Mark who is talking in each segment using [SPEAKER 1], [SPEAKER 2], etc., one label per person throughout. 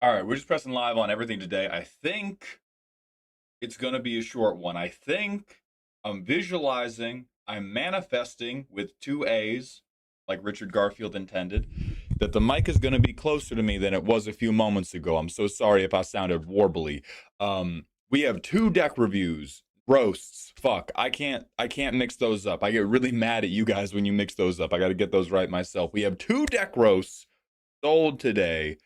[SPEAKER 1] All right, we're just pressing live on everything today. I think it's going to be a short one. I think I'm visualizing, I'm manifesting with two A's, like Richard Garfield intended, that the mic is going to be closer to me than it was a few moments ago. I'm so sorry if I sounded warbly. We have two deck reviews, roasts. Fuck, I can't mix those up. I get really mad at you guys when you mix those up. I got to get those right myself. We have two deck roasts sold today.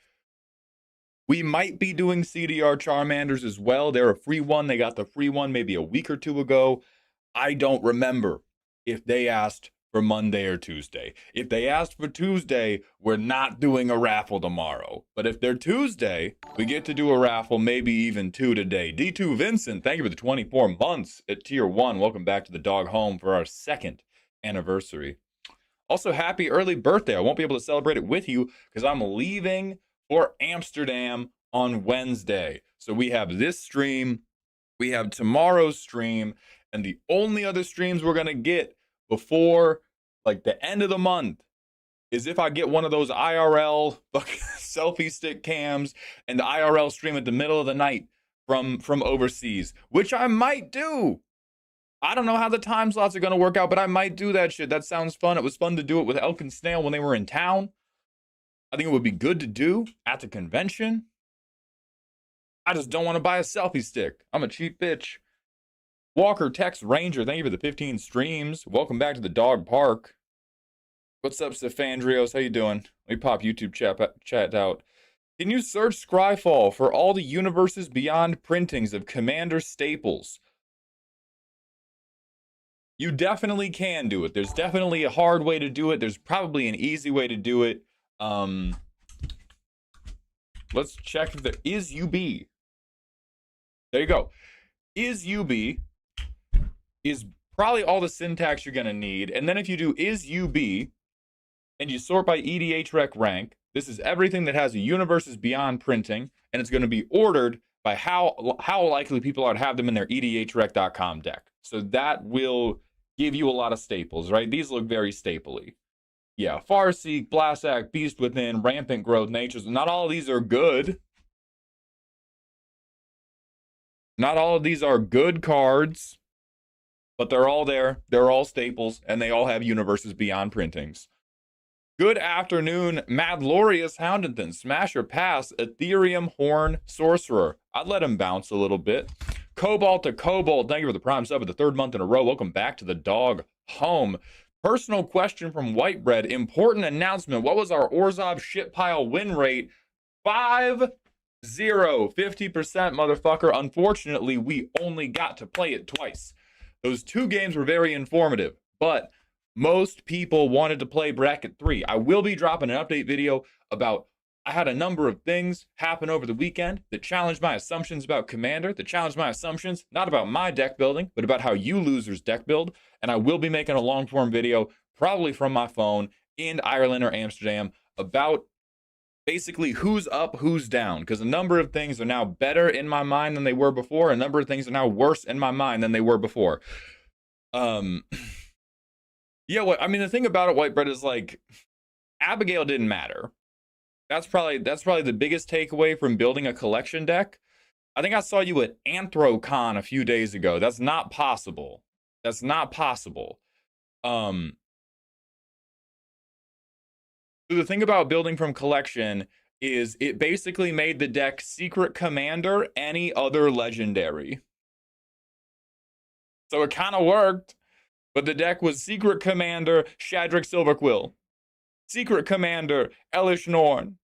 [SPEAKER 1] We might be doing CDR Charmanders as well. They're a free one. They got the free one maybe a week or two ago. I don't remember if they asked for Monday or Tuesday. If they asked for Tuesday, we're not doing a raffle tomorrow. But if they're Tuesday, we get to do a raffle, maybe even two today. D2 Vincent, thank you for the 24 months at Tier 1. Welcome back to the dog home for our second anniversary. Also, happy early birthday. I won't be able to celebrate it with you because I'm leaving for Amsterdam on Wednesday. So we have this stream, we have tomorrow's stream, and the only other streams we're going to get before like the end of the month is if I get one of those IRL selfie stick cams and the IRL stream at the middle of the night from overseas, which I might do. I don't know how the time slots are going to work out, but I might do that shit. That sounds fun. It was fun to do it with Elk and Snail when they were in town. I think it would be good to do at the convention. I just don't want to buy a selfie stick. I'm a cheap bitch. Walker Tex Ranger, thank you for the 15 streams. Welcome back to the dog park. What's up, Stephandrios? How you doing? Let me pop YouTube chat out. Can you search Scryfall for all the Universes Beyond printings of Commander staples? You definitely can do it. There's definitely a hard way to do it. There's probably an easy way to do it. Let's check if there is UB. There you go. Is UB is probably all the syntax you're going to need. And then if you do is UB and you sort by EDHREC rank, this is everything that has a Universes Beyond printing, and it's going to be ordered by how likely people are to have them in their EDHREC.com deck. So that will give you a lot of staples, right? These look very stapley. Yeah, Farseek, Blastack, Beast Within, Rampant Growth, Natures. Not all of these are good. Not all of these are good cards, but they're all there. They're all staples, and they all have Universes Beyond printings. Good afternoon, Madlorious Houndington, Smasher Pass, Ethereum Horn Sorcerer. I'd let him bounce a little bit. Cobalt to Cobalt, thank you for the prime sub of the third month in a row. Welcome back to the dog home. Personal question from Whitebread. Important announcement. What was our Orzhov shit pile win rate? 5-0. 50%, motherfucker. Unfortunately, we only got to play it twice. Those two games were very informative, but most people wanted to play bracket 3. I will be dropping an update video about, I had a number of things happen over the weekend that challenged my assumptions about Commander, that challenged my assumptions, not about my deck building, but about how you losers deck build. And I will be making a long form video, probably from my phone, in Ireland or Amsterdam, about basically who's up, who's down, because a number of things are now better in my mind than they were before. A number of things are now worse in my mind than they were before. Yeah, what I mean, the thing about it, Whitebread, is like Abigail didn't matter. That's probably the biggest takeaway from building a collection deck. I think I saw you at Anthrocon a few days ago. That's not possible. That's not possible. So the thing about building from collection is it basically made the deck Secret Commander any other legendary. So it kind of worked, but the deck was Secret Commander Shadrick Silverquill, Secret Commander Elish Norn,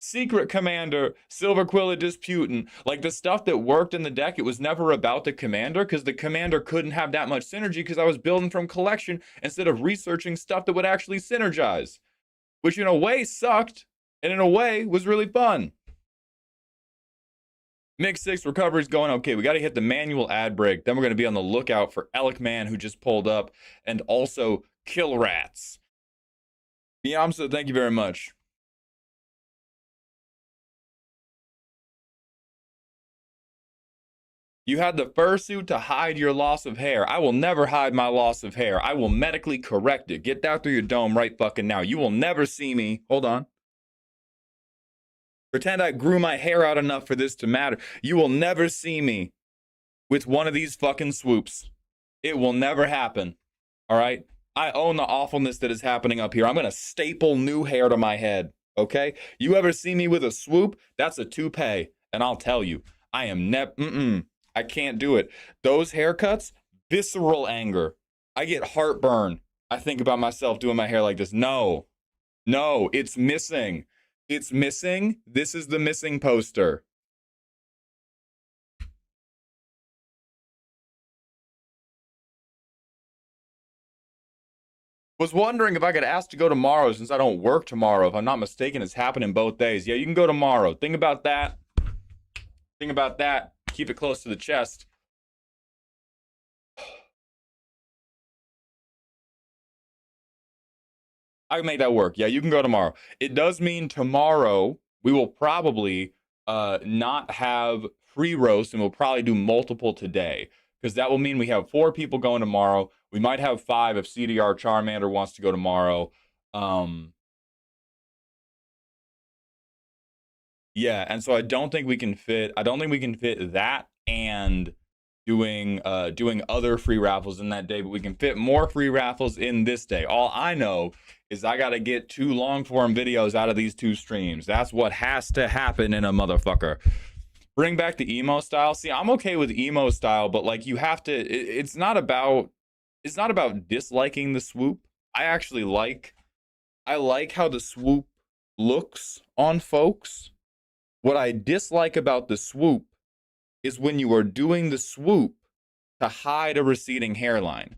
[SPEAKER 1] Secret Commander Silverquill Disputant. Like the stuff that worked in the deck, it was never about the commander because the commander couldn't have that much synergy because I was building from collection instead of researching stuff that would actually synergize, which in a way sucked and in a way was really fun. Mix 6 recovery's going okay. We got to hit the manual ad break. Then we're going to be on the lookout for Alec Man, who just pulled up, and also Kill Rats. Biamsa, thank you very much. You had the fursuit to hide your loss of hair. I will never hide my loss of hair. I will medically correct it. Get that through your dome right fucking now. You will never see me. Hold on. Pretend I grew my hair out enough for this to matter. You will never see me with one of these fucking swoops. It will never happen. All right? I own the awfulness that is happening up here. I'm going to staple new hair to my head. Okay? You ever see me with a swoop? That's a toupee. And I'll tell you, I am I can't do it. Those haircuts, visceral anger. I get heartburn. I think about myself doing my hair like this. No, it's missing. It's missing. This is the missing poster. Was wondering if I could ask to go tomorrow since I don't work tomorrow. If I'm not mistaken, it's happening both days. Yeah, you can go tomorrow. Think about that. Think about that. Keep it close to the chest. I can make that work. Yeah, you can go tomorrow. It does mean tomorrow we will probably not have free roast and we'll probably do multiple today because that will mean we have 4 people going tomorrow. We might have 5 if CDR Charmander wants to go tomorrow. Yeah, and so I don't think we can fit that and doing other free raffles in that day, but we can fit more free raffles in this day. All I know is I gotta get 2 long form videos out of these 2 streams. That's what has to happen in a motherfucker. Bring back the emo style. See, I'm okay with emo style, but like you have to. It's not about disliking the swoop. I like how the swoop looks on folks. What I dislike about the swoop is when you are doing the swoop to hide a receding hairline.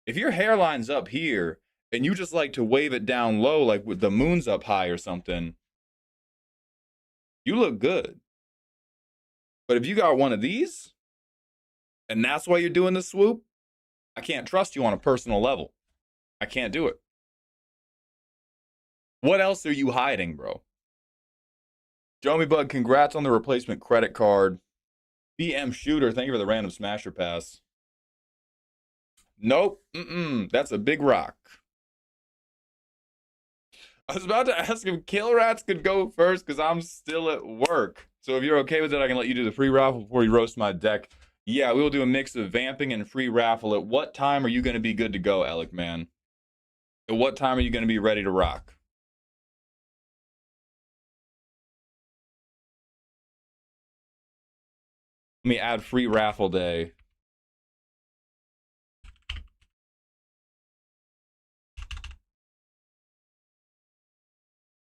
[SPEAKER 1] If your hairline's up here and you just like to wave it down low, like with the moon's up high or something, you look good. But if you got one of these, and that's why you're doing the swoop, I can't trust you on a personal level. I can't do it. What else are you hiding, bro? Joey Bug, congrats on the replacement credit card. BM Shooter, thank you for the random smasher pass. Nope. That's a big rock. I was about to ask if Kill Rats could go first because I'm still at work. So if you're okay with it, I can let you do the free raffle before you roast my deck. Yeah, we will do a mix of vamping and free raffle. At what time are you going to be good to go, Alec, man? At what time are you going to be ready to rock? Let me add free raffle day.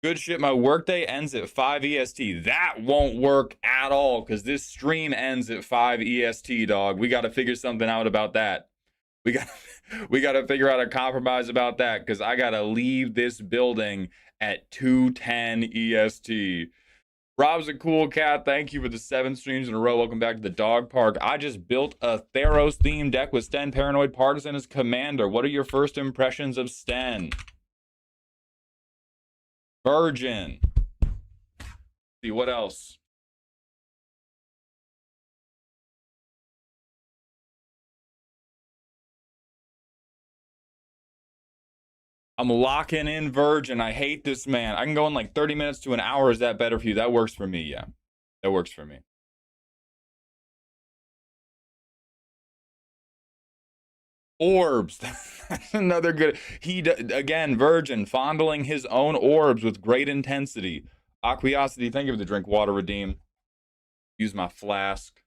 [SPEAKER 1] Good shit, my workday ends at 5 EST. That won't work at all because this stream ends at 5 EST, dog. We got to figure something out about that. We got to figure out a compromise about that because I got to leave this building at 2:10 EST. Rob's a cool cat. Thank you for the 7 streams in a row. Welcome back to the dog park. I just built a Theros themed deck with Sten Paranoid Partisan as commander. What are your first impressions of Sten? Virgin. See, what else? I'm locking in Virgin. I hate this man. I can go in like 30 minutes to an hour. Is that better for you? That works for me, yeah. That works for me. Orbs. That's another good. Again, Virgin, fondling his own orbs with great intensity. Aquiosity, thank you for the drink water redeem. Use my flask.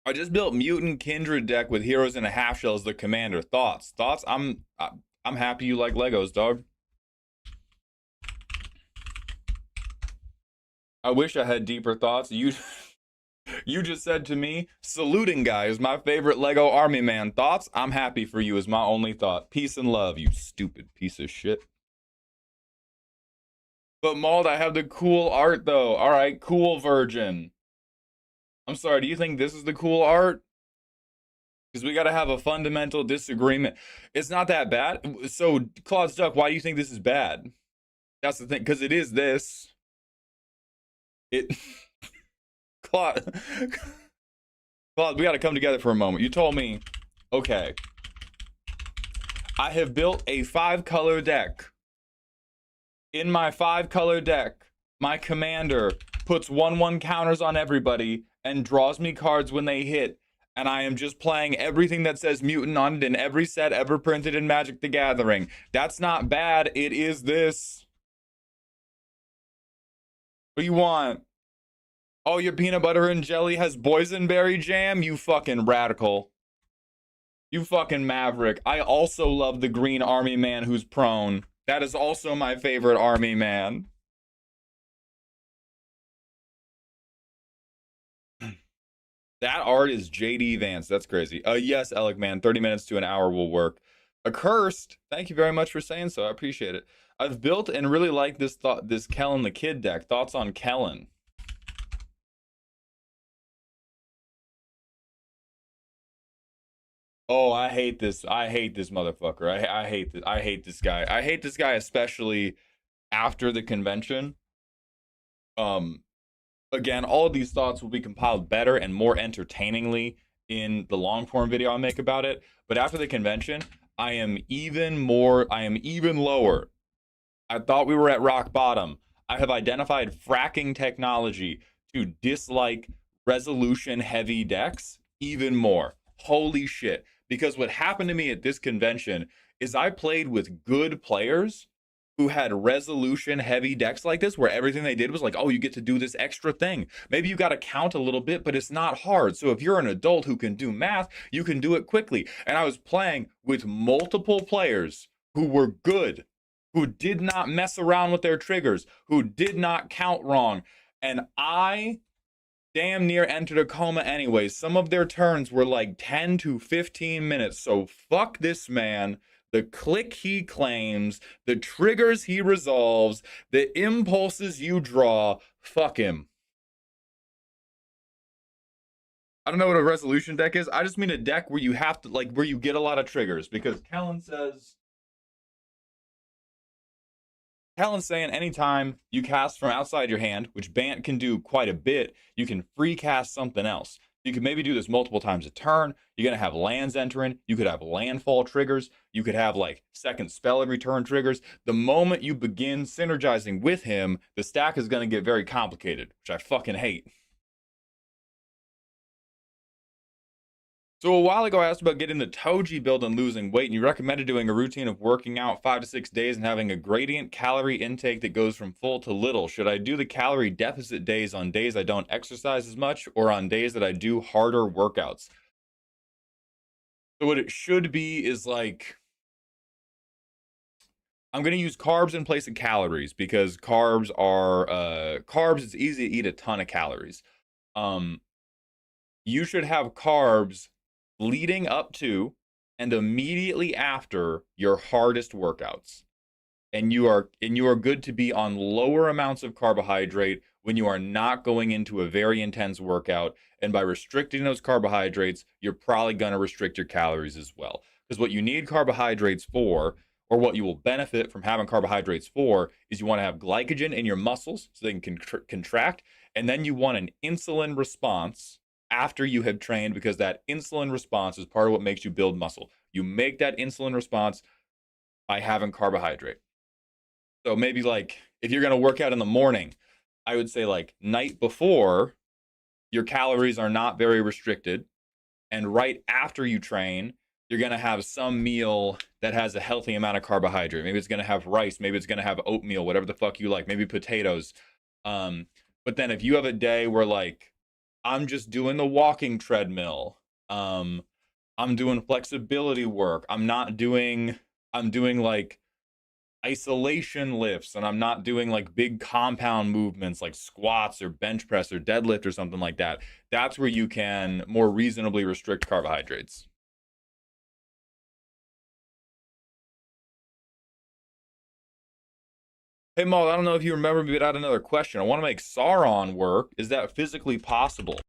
[SPEAKER 1] I just built Mutant Kindred deck with heroes and a half shell as the commander. Thoughts? I'm happy you like Legos, dog. I wish I had deeper thoughts. You just said to me, saluting guy is my favorite Lego army man. Thoughts? I'm happy for you is my only thought. Peace and love, you stupid piece of shit. But Mauled, I have the cool art though. All right, cool Virgin. I'm sorry, do you think this is the cool art? Because we got to have a fundamental disagreement. It's not that bad. So, Claude Stuck, why do you think this is bad? That's the thing, because it is this. It Claude Claude, we got to come together for a moment. You told me, okay, I have built a 5-color deck. In my 5-color deck, my commander puts 1/1 counters on everybody and draws me cards when they hit. And I am just playing everything that says mutant on it in every set ever printed in Magic the Gathering. That's not bad. It is this. What do you want? Oh, your peanut butter and jelly has boysenberry jam? You fucking radical. You fucking maverick. I also love the green army man who's prone. That is also my favorite army man. That art is JD Vance. That's crazy. Yes, Alec man. 30 minutes to an hour will work. Accursed. Thank you very much for saying so. I appreciate it. I've built and really like this Kellen the Kid deck. Thoughts on Kellen? Oh, I hate this. I hate this motherfucker. I hate this. I hate this guy. I hate this guy especially after the convention. Um, Again, all of these thoughts will be compiled better and more entertainingly in the long form video I make about it. But after the convention, I am even lower. I thought we were at rock bottom. I have identified fracking technology to dislike resolution heavy decks even more. Holy shit. Because what happened to me at this convention is I played with good players who had resolution heavy decks like this, where everything they did was like, oh, you get to do this extra thing. Maybe you got to count a little bit, but it's not hard. So if you're an adult who can do math, you can do it quickly. And I was playing with multiple players who were good, who did not mess around with their triggers, who did not count wrong. And I damn near entered a coma anyway. Some of their turns were like 10 to 15 minutes. So fuck this man. The click he claims, the triggers he resolves, the impulses you draw, fuck him. I don't know what a resolution deck is. I just mean a deck where you have to, like, where you get a lot of triggers. Because Kellen's saying anytime you cast from outside your hand, which Bant can do quite a bit, you can free cast something else. You could maybe do this multiple times a turn. You're going to have lands entering. You could have landfall triggers. You could have like second spell and return triggers. The moment you begin synergizing with him, the stack is going to get very complicated, which I fucking hate. So a while ago, I asked about getting the Toji build and losing weight, and you recommended doing a routine of working out 5 to 6 days and having a gradient calorie intake that goes from full to little. Should I do the calorie deficit days on days I don't exercise as much, or on days that I do harder workouts? So what it should be is like, I'm going to use carbs in place of calories, because carbs it's easy to eat a ton of calories. You should have carbs leading up to and immediately after your hardest workouts. And you are good to be on lower amounts of carbohydrate when you are not going into a very intense workout. And by restricting those carbohydrates, you're probably going to restrict your calories as well. Because what you need carbohydrates for, or what you will benefit from having carbohydrates for, is you want to have glycogen in your muscles so they can contract. And then you want an insulin response after you have trained, because that insulin response is part of what makes you build muscle. You make that insulin response by having carbohydrate. So maybe like if you're going to work out in the morning, I would say like night before, your calories are not very restricted. And right after you train, you're going to have some meal that has a healthy amount of carbohydrate. Maybe it's going to have rice. Maybe it's going to have oatmeal, whatever the fuck you like. Maybe potatoes. But then if you have a day where like, I'm just doing the walking treadmill, I'm doing flexibility work, I'm doing like isolation lifts, and I'm not doing like big compound movements like squats or bench press or deadlift or something like that, that's where you can more reasonably restrict carbohydrates. Hey Maul, I don't know if you remember me, but I had another question. I want to make Sauron work. Is that physically possible?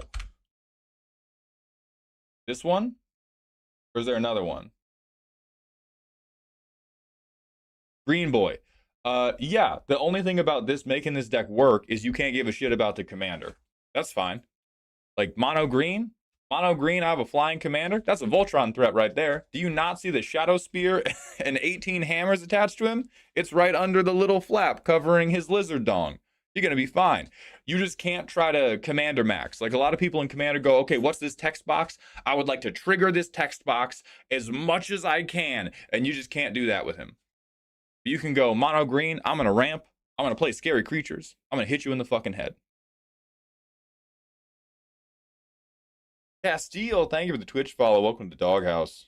[SPEAKER 1] This one? Or is there another one? Green Boy. Yeah, the only thing about this making this deck work is you can't give a shit about the commander. That's fine. Like mono green, Mono green, I have a flying commander. That's a Voltron threat right there. Do you not see the Shadow Spear and 18 hammers attached to him? It's right under the little flap covering his lizard dong. You're going to be fine. You just can't try to commander max. Like a lot of people in commander go, okay, what's this text box? I would like to trigger this text box as much as I can. And you just can't do that with him. You can go mono green. I'm going to ramp. I'm going to play scary creatures. I'm going to hit you in the fucking head. Castile, thank you for the Twitch follow. Welcome to Doghouse.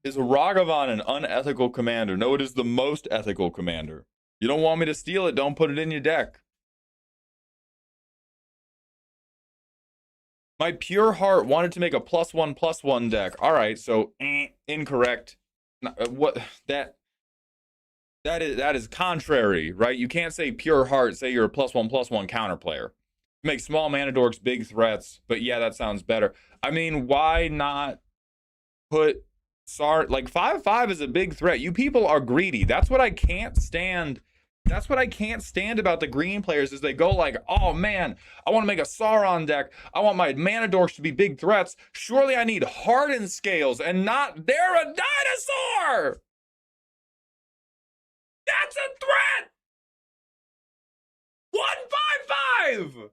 [SPEAKER 1] Is Ragavan an unethical commander? No, it is the most ethical commander. You don't want me to steal it, don't put it in your deck. My pure heart wanted to make a +1/+1 deck. All right, so incorrect. What that is contrary, right? You can't say pure heart, say you're a +1/+1 counter player. Make small mana dorks big threats, but yeah, that sounds better. I mean, why not put like 5/5 is a big threat. You people are greedy. That's what I can't stand. That's what I can't stand about the green players is they go like, oh man, I want to make a Sauron deck. I want my mana dorks to be big threats. Surely I need hardened scales and not they're a dinosaur. That's a threat. 1/5/5.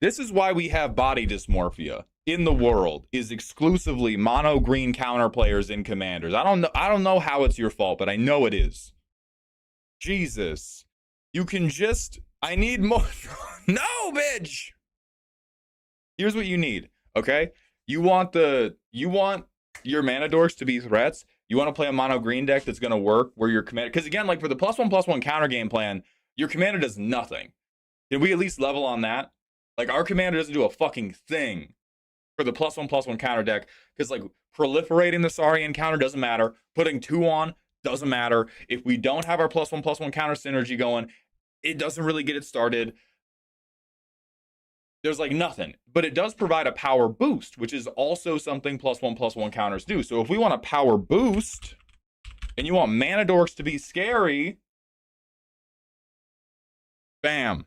[SPEAKER 1] This is why we have body dysmorphia in the world is exclusively mono green counter players in commanders. I don't know how it's your fault, but I know it is. Jesus. You can just I need more. No, bitch. Here's what you need, okay? You want your mana dorks to be threats. You want to play a mono green deck that's going to work where your commander, because again, like for the +1/+1 counter game plan, your commander does nothing. Can we at least level on that? Like our commander doesn't do a fucking thing for the +1/+1 counter deck, because like proliferating the Saurian counter doesn't matter. Putting 2 on doesn't matter. If we don't have our +1/+1 counter synergy going, it doesn't really get it started. There's like nothing, but it does provide a power boost, which is also something +1/+1 counters do. So if we want a power boost and you want mana dorks to be scary, bam,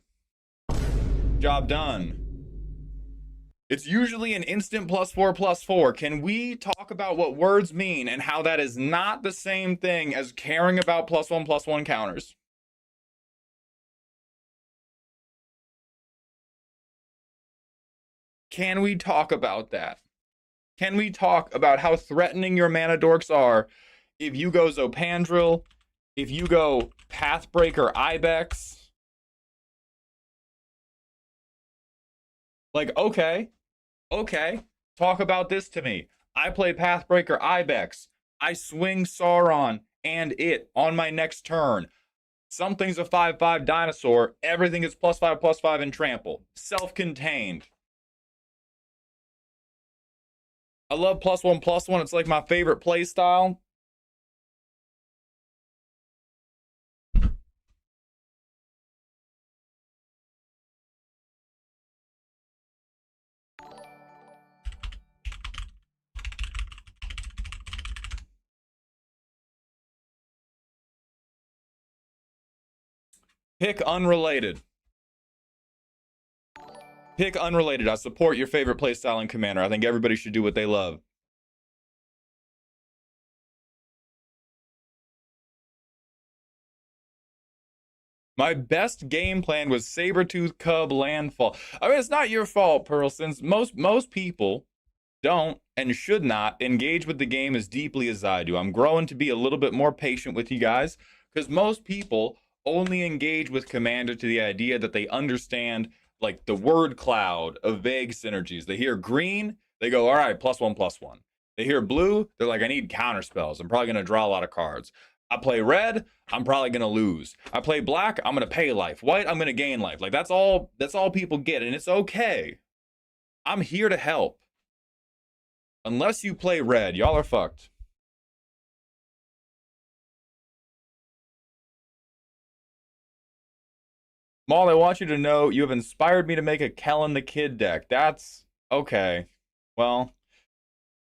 [SPEAKER 1] job done. It's usually an instant +4/+4. Can we talk about what words mean and how that is not the same thing as caring about +1/+1 counters? Can we talk about that? Can we talk about how threatening your mana dorks are if you go Zopandril, if you go Pathbreaker Ibex? Like, okay, talk about this to me. I play Pathbreaker Ibex. I swing Sauron and it on my next turn. Something's a 5/5 dinosaur. Everything is +5/+5 in trample. Self-contained. I love +1/+1. It's like my favorite play style. Pick unrelated. Pick unrelated. I support your favorite playstyle in Commander. I think everybody should do what they love. My best game plan was Sabertooth Cub Landfall. I mean, it's not your fault, Pearl, since most people don't and should not engage with the game as deeply as I do. I'm growing to be a little bit more patient with you guys because most people only engage with Commander to the idea that they understand like the word cloud of vague synergies. They hear green, they go, all right, +1/+1. They hear blue, they're like, I need counter spells. I'm probably going to draw a lot of cards. I play red, I'm probably going to lose. I play black, I'm going to pay life. White, I'm going to gain life. Like that's all people get, and it's okay. I'm here to help. Unless you play red, y'all are fucked. Maul, I want you to know you have inspired me to make a Kellen the Kid deck. That's okay. Well,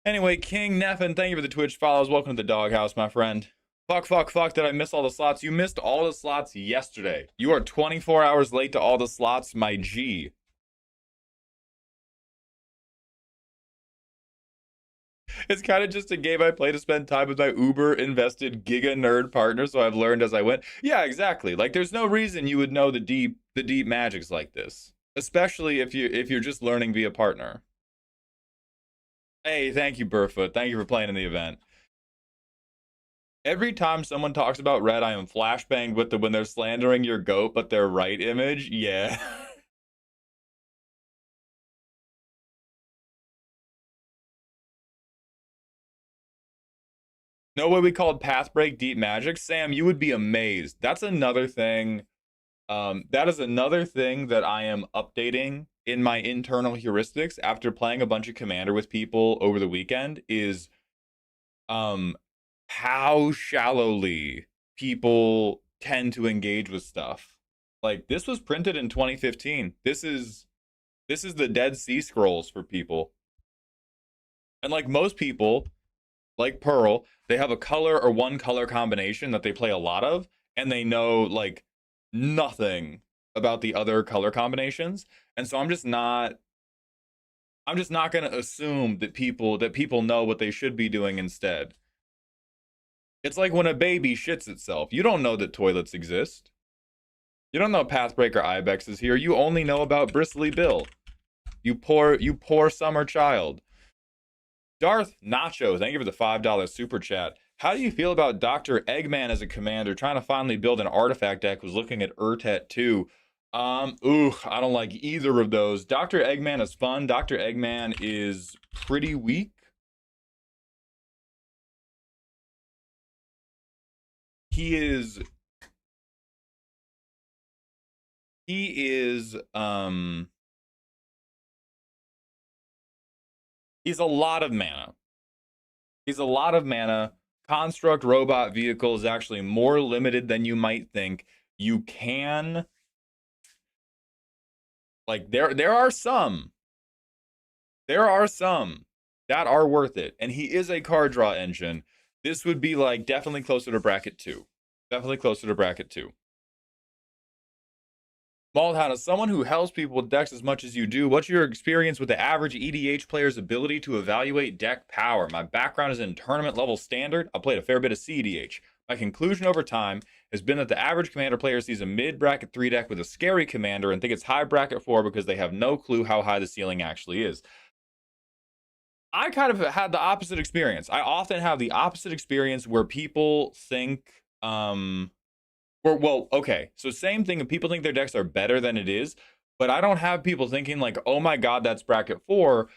[SPEAKER 1] anyway, King Neffin, thank you for the Twitch follows. Welcome to the Doghouse, my friend. Fuck. Did I miss all the slots? You missed all the slots yesterday. You are 24 hours late to all the slots, my G. It's kind of just a game I play to spend time with my uber invested giga nerd partner, so I've learned as I went. Yeah, exactly. Like there's no reason you would know the deep magics like this. Especially if you're just learning via partner. Hey, thank you, Burfoot. Thank you for playing in the event. Every time someone talks about red, I am flashbanged with the when they're slandering your goat, but they're right image. Yeah. No way we called path break deep magic. Sam, you would be amazed. That's another thing. That is another thing that I am updating in my internal heuristics after playing a bunch of Commander with people over the weekend is um how shallowly people tend to engage with stuff. Like this was printed in 2015. This is the Dead Sea Scrolls for people. And like most people, like Pearl, they have a color or one color combination that they play a lot of, and they know like nothing about the other color combinations. And so I'm just not gonna assume that people know what they should be doing instead. It's like when a baby shits itself. You don't know that toilets exist. You don't know Pathbreaker Ibex is here. You only know about Bristly Bill. You poor summer child. Darth Nacho, thank you for the $5 super chat. How do you feel about Dr. Eggman as a commander trying to finally build an artifact deck? Was looking at Urtet too. I don't like either of those. Dr. Eggman is fun. Dr. Eggman is pretty weak. He is he is he's a lot of mana. He's a lot of mana. Construct robot vehicle is actually more limited than you might think. You can like there are some that are worth it, and he is a card draw engine. This would be like definitely closer to bracket two. Definitely closer to bracket two. Maldhound, as someone who helps people with decks as much as you do, what's your experience with the average EDH player's ability to evaluate deck power? My background is in tournament level standard. I played a fair bit of CEDH. My conclusion over time has been that the average commander player sees a mid bracket 3 deck with a scary commander and think it's high bracket 4 because they have no clue how high the ceiling actually is. I kind of had the opposite experience. I often have the opposite experience where people think well, okay. So same thing. If people think their decks are better than it is, but I don't have people thinking like, oh my god, that's bracket 4.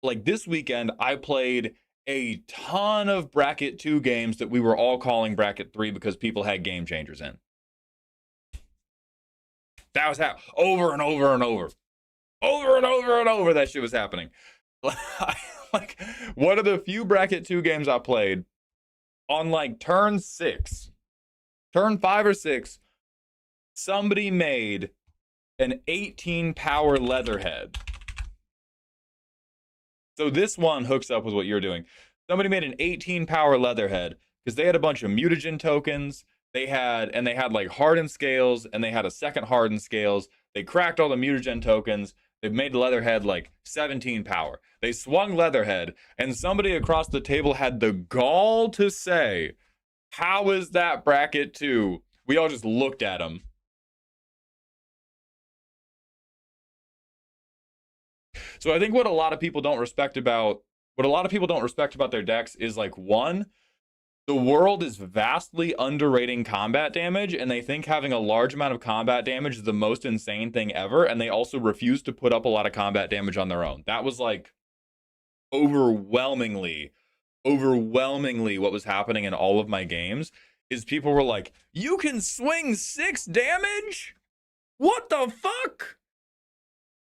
[SPEAKER 1] Like this weekend, I played a ton of bracket 2 games that we were all calling bracket 3 because people had game changers in. That was over and over and over. Over and over and over that shit was happening. Like one of the few bracket 2 games I played on like turn 6, turn 5 or 6, somebody made an 18 power Leatherhead. So this one hooks up with what you're doing. Somebody made an 18 power Leatherhead because they had a bunch of mutagen tokens. They had like hardened scales, and they had a second hardened scales. They cracked all the mutagen tokens. They made Leatherhead like 17 power. They swung Leatherhead, and somebody across the table had the gall to say, how is that bracket 2? We all just looked at him. So I think what a lot of people don't respect about their decks is like, one, the world is vastly underrating combat damage, and they think having a large amount of combat damage is the most insane thing ever, and they also refuse to put up a lot of combat damage on their own. That was like overwhelmingly what was happening in all of my games. Is people were like, you can swing 6 damage? What the fuck?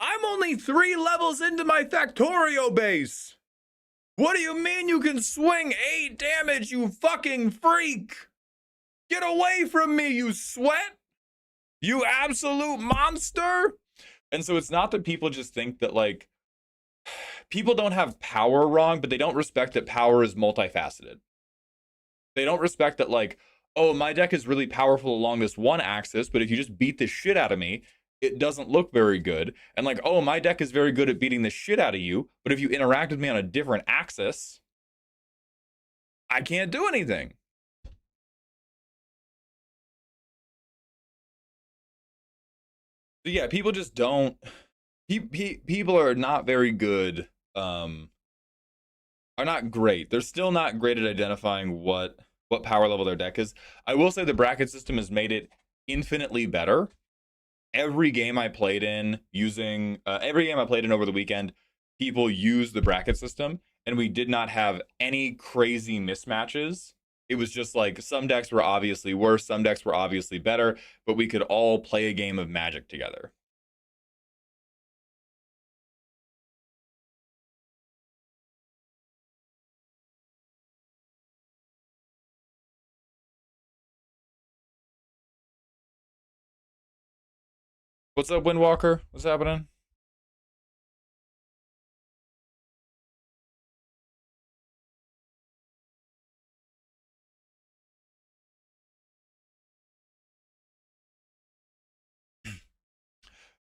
[SPEAKER 1] I'm only 3 levels into my Factorio base. What do you mean you can swing 8 damage, you fucking freak? Get away from me, you sweat! You absolute monster! And so it's not that people just think that, like, people don't have power wrong, but they don't respect that power is multifaceted. They don't respect that, like, oh, my deck is really powerful along this one axis, but if you just beat the shit out of me, it doesn't look very good. And like, oh, my deck is very good at beating the shit out of you, but if you interact with me on a different axis, I can't do anything. So yeah, people just don't. People are not very good. Are not great. They're still not great at identifying what power level their deck is. I will say the bracket system has made it infinitely better. Every game I played in every game I played in over the weekend, people used the bracket system, and we did not have any crazy mismatches. It was just like some decks were obviously worse, some decks were obviously better, but we could all play a game of Magic together. What's up, Windwalker? What's happening?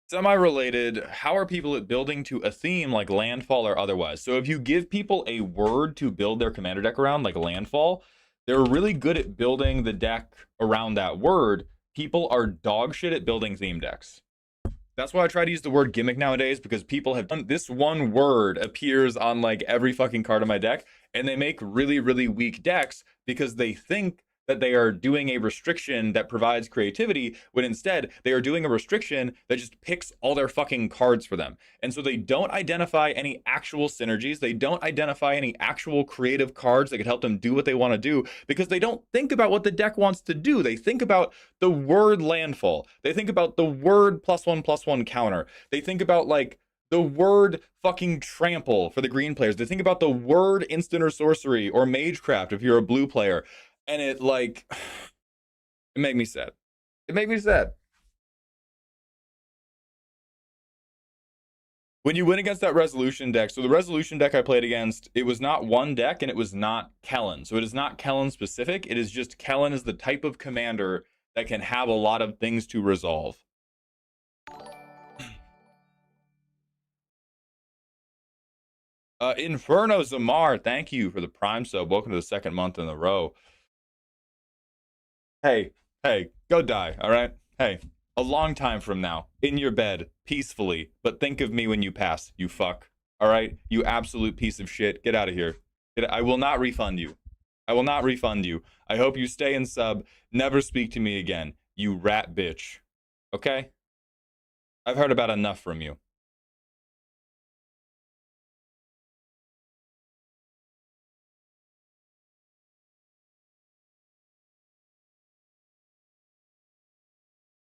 [SPEAKER 1] Semi-related, how are people at building to a theme like landfall or otherwise? So if you give people a word to build their commander deck around, like landfall, they're really good at building the deck around that word. People are dog shit at building theme decks. That's why I try to use the word gimmick nowadays, because people have done this one word appears on like every fucking card of my deck, and they make really, really weak decks because they think that they are doing a restriction that provides creativity, when instead they are doing a restriction that just picks all their fucking cards for them. And so they don't identify any actual synergies. They don't identify any actual creative cards that could help them do what they want to do, because they don't think about what the deck wants to do. They think about the word landfall. They think about the word +1/+1 counter. They think about like the word fucking trample for the green players. They think about the word instant or sorcery or magecraft if you're a blue player. And it like it made me sad. It made me sad. When you win against that resolution deck, so the resolution deck I played against, it was not one deck and it was not Kellen. So it is not Kellen specific. It is just Kellen is the type of commander that can have a lot of things to resolve. Inferno Zamar, thank you for the Prime sub. Welcome to the second month in a row. Hey, hey, go die, all right? Hey, a long time from now, in your bed, peacefully, but think of me when you pass, you fuck. All right? You absolute piece of shit. Get out of here. I will not refund you. I will not refund you. I hope you stay in sub. Never speak to me again, you rat bitch. Okay? I've heard about enough from you.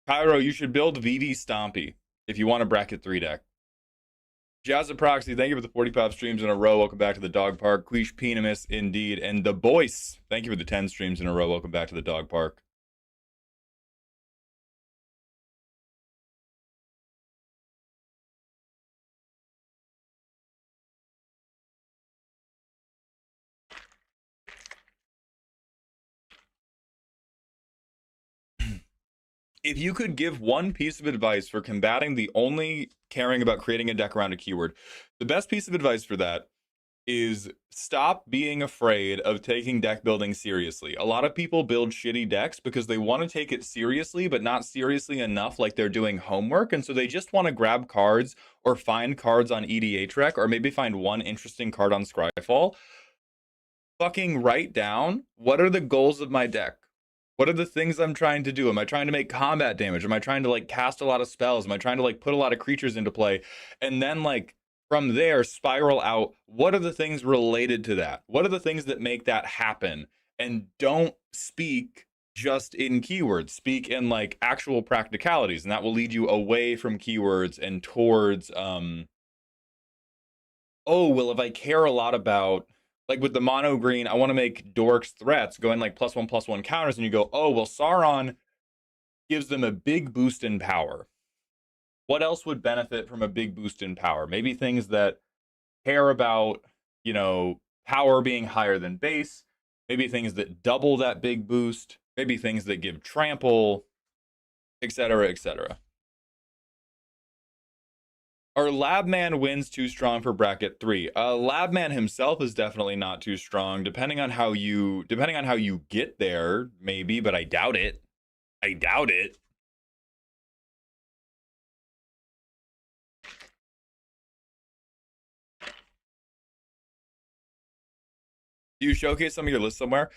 [SPEAKER 1] Pyro, you should build VV Stompy if you want a bracket 3 deck. Jazza Proxy, thank you for the 45 streams in a row. Welcome back to the dog park. Quiche Peanemis, indeed. And the Boyce, thank you for the 10 streams in a row. Welcome back to the dog park. If you could give one piece of advice for combating the only caring about creating a deck around a keyword, the best piece of advice for that is stop being afraid of taking deck building seriously. A lot of people build shitty decks because they want to take it seriously, but not seriously enough, like they're doing homework. And so they just want to grab cards or find cards on EDHREC, or maybe find one interesting card on Scryfall. Fucking write down, what are the goals of my deck? What are the things I'm trying to do? Am I trying to make combat damage? Am I trying to like cast a lot of spells? Am I trying to like put a lot of creatures into play? And then like from there spiral out, what are the things related to that? What are the things that make that happen? And don't speak just in keywords. Speak in like actual practicalities, and that will lead you away from keywords and towards oh, well, if I care a lot about, like with the mono green, I want to make dorks threats, going like +1/+1 counters, and you go, oh, well, Sauron gives them a big boost in power. What else would benefit from a big boost in power? Maybe things that care about, power being higher than base, maybe things that double that big boost. Maybe things that give trample, etc., etc. Are Labman wins too strong for bracket 3? Labman himself is definitely not too strong. Depending on how you get there, maybe, but I doubt it. I doubt it. Do you showcase some of your lists somewhere?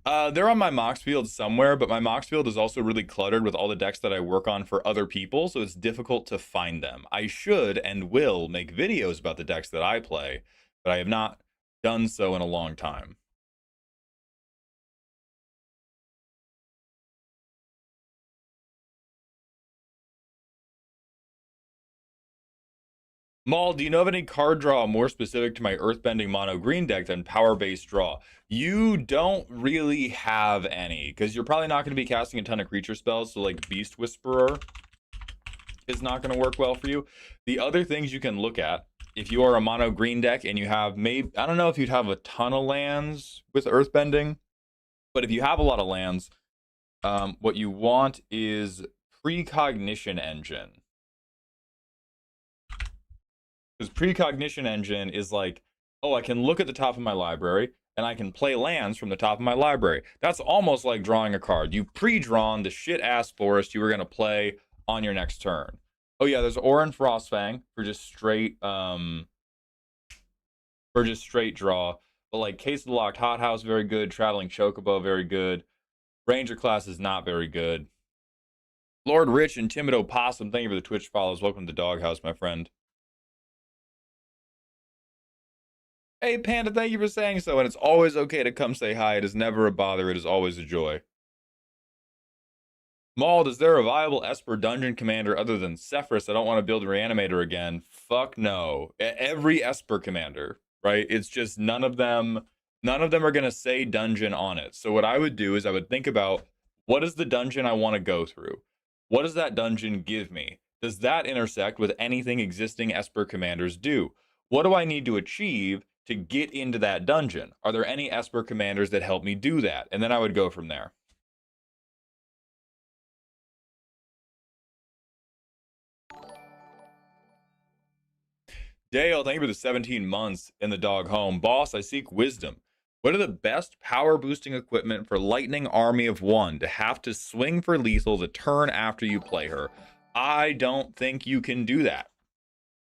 [SPEAKER 1] They're on my Mox field somewhere, but my Mox field is also really cluttered with all the decks that I work on for other people, so it's difficult to find them. I should and will make videos about the decks that I play, but I have not done so in a long time. Maul, do you know of any card draw more specific to my earthbending mono green deck than power based draw? You don't really have any, because you're probably not going to be casting a ton of creature spells, so like Beast Whisperer is not going to work well for you. The other things you can look at, if you are a mono green deck and you have maybe, I don't know if you'd have a ton of lands with earthbending, but if you have a lot of lands, what you want is Precognition Engine. Because Precognition Engine is like, oh, I can look at the top of my library and I can play lands from the top of my library. That's almost like drawing a card. You've pre-drawn the shit-ass forest you were going to play on your next turn. Oh yeah, there's Orin Frostfang for just straight draw. But like Case of the Locked Hothouse, very good. Traveling Chocobo, very good. Ranger class is not very good. Lord Rich and Timid Opossum, thank you for the Twitch follows. Welcome to Doghouse, my friend. Hey, Panda, thank you for saying so. And it's always okay to come say hi. It is never a bother. It is always a joy. Mauled, is there a viable Esper dungeon commander other than Sephiroth? I don't want to build a Reanimator again. Fuck no. Every Esper commander, right? It's just none of them are going to say dungeon on it. So what I would do is I would think about, what is the dungeon I want to go through? What does that dungeon give me? Does that intersect with anything existing Esper commanders do? What do I need to achieve to get into that dungeon? Are there any Esper commanders that help me do that? And then I would go from there. Dale, thank you for the 17 months in the dog home. Boss, I seek wisdom. What are the best power boosting equipment for Lightning Army of One to have to swing for lethal the turn after you play her? I don't think you can do that.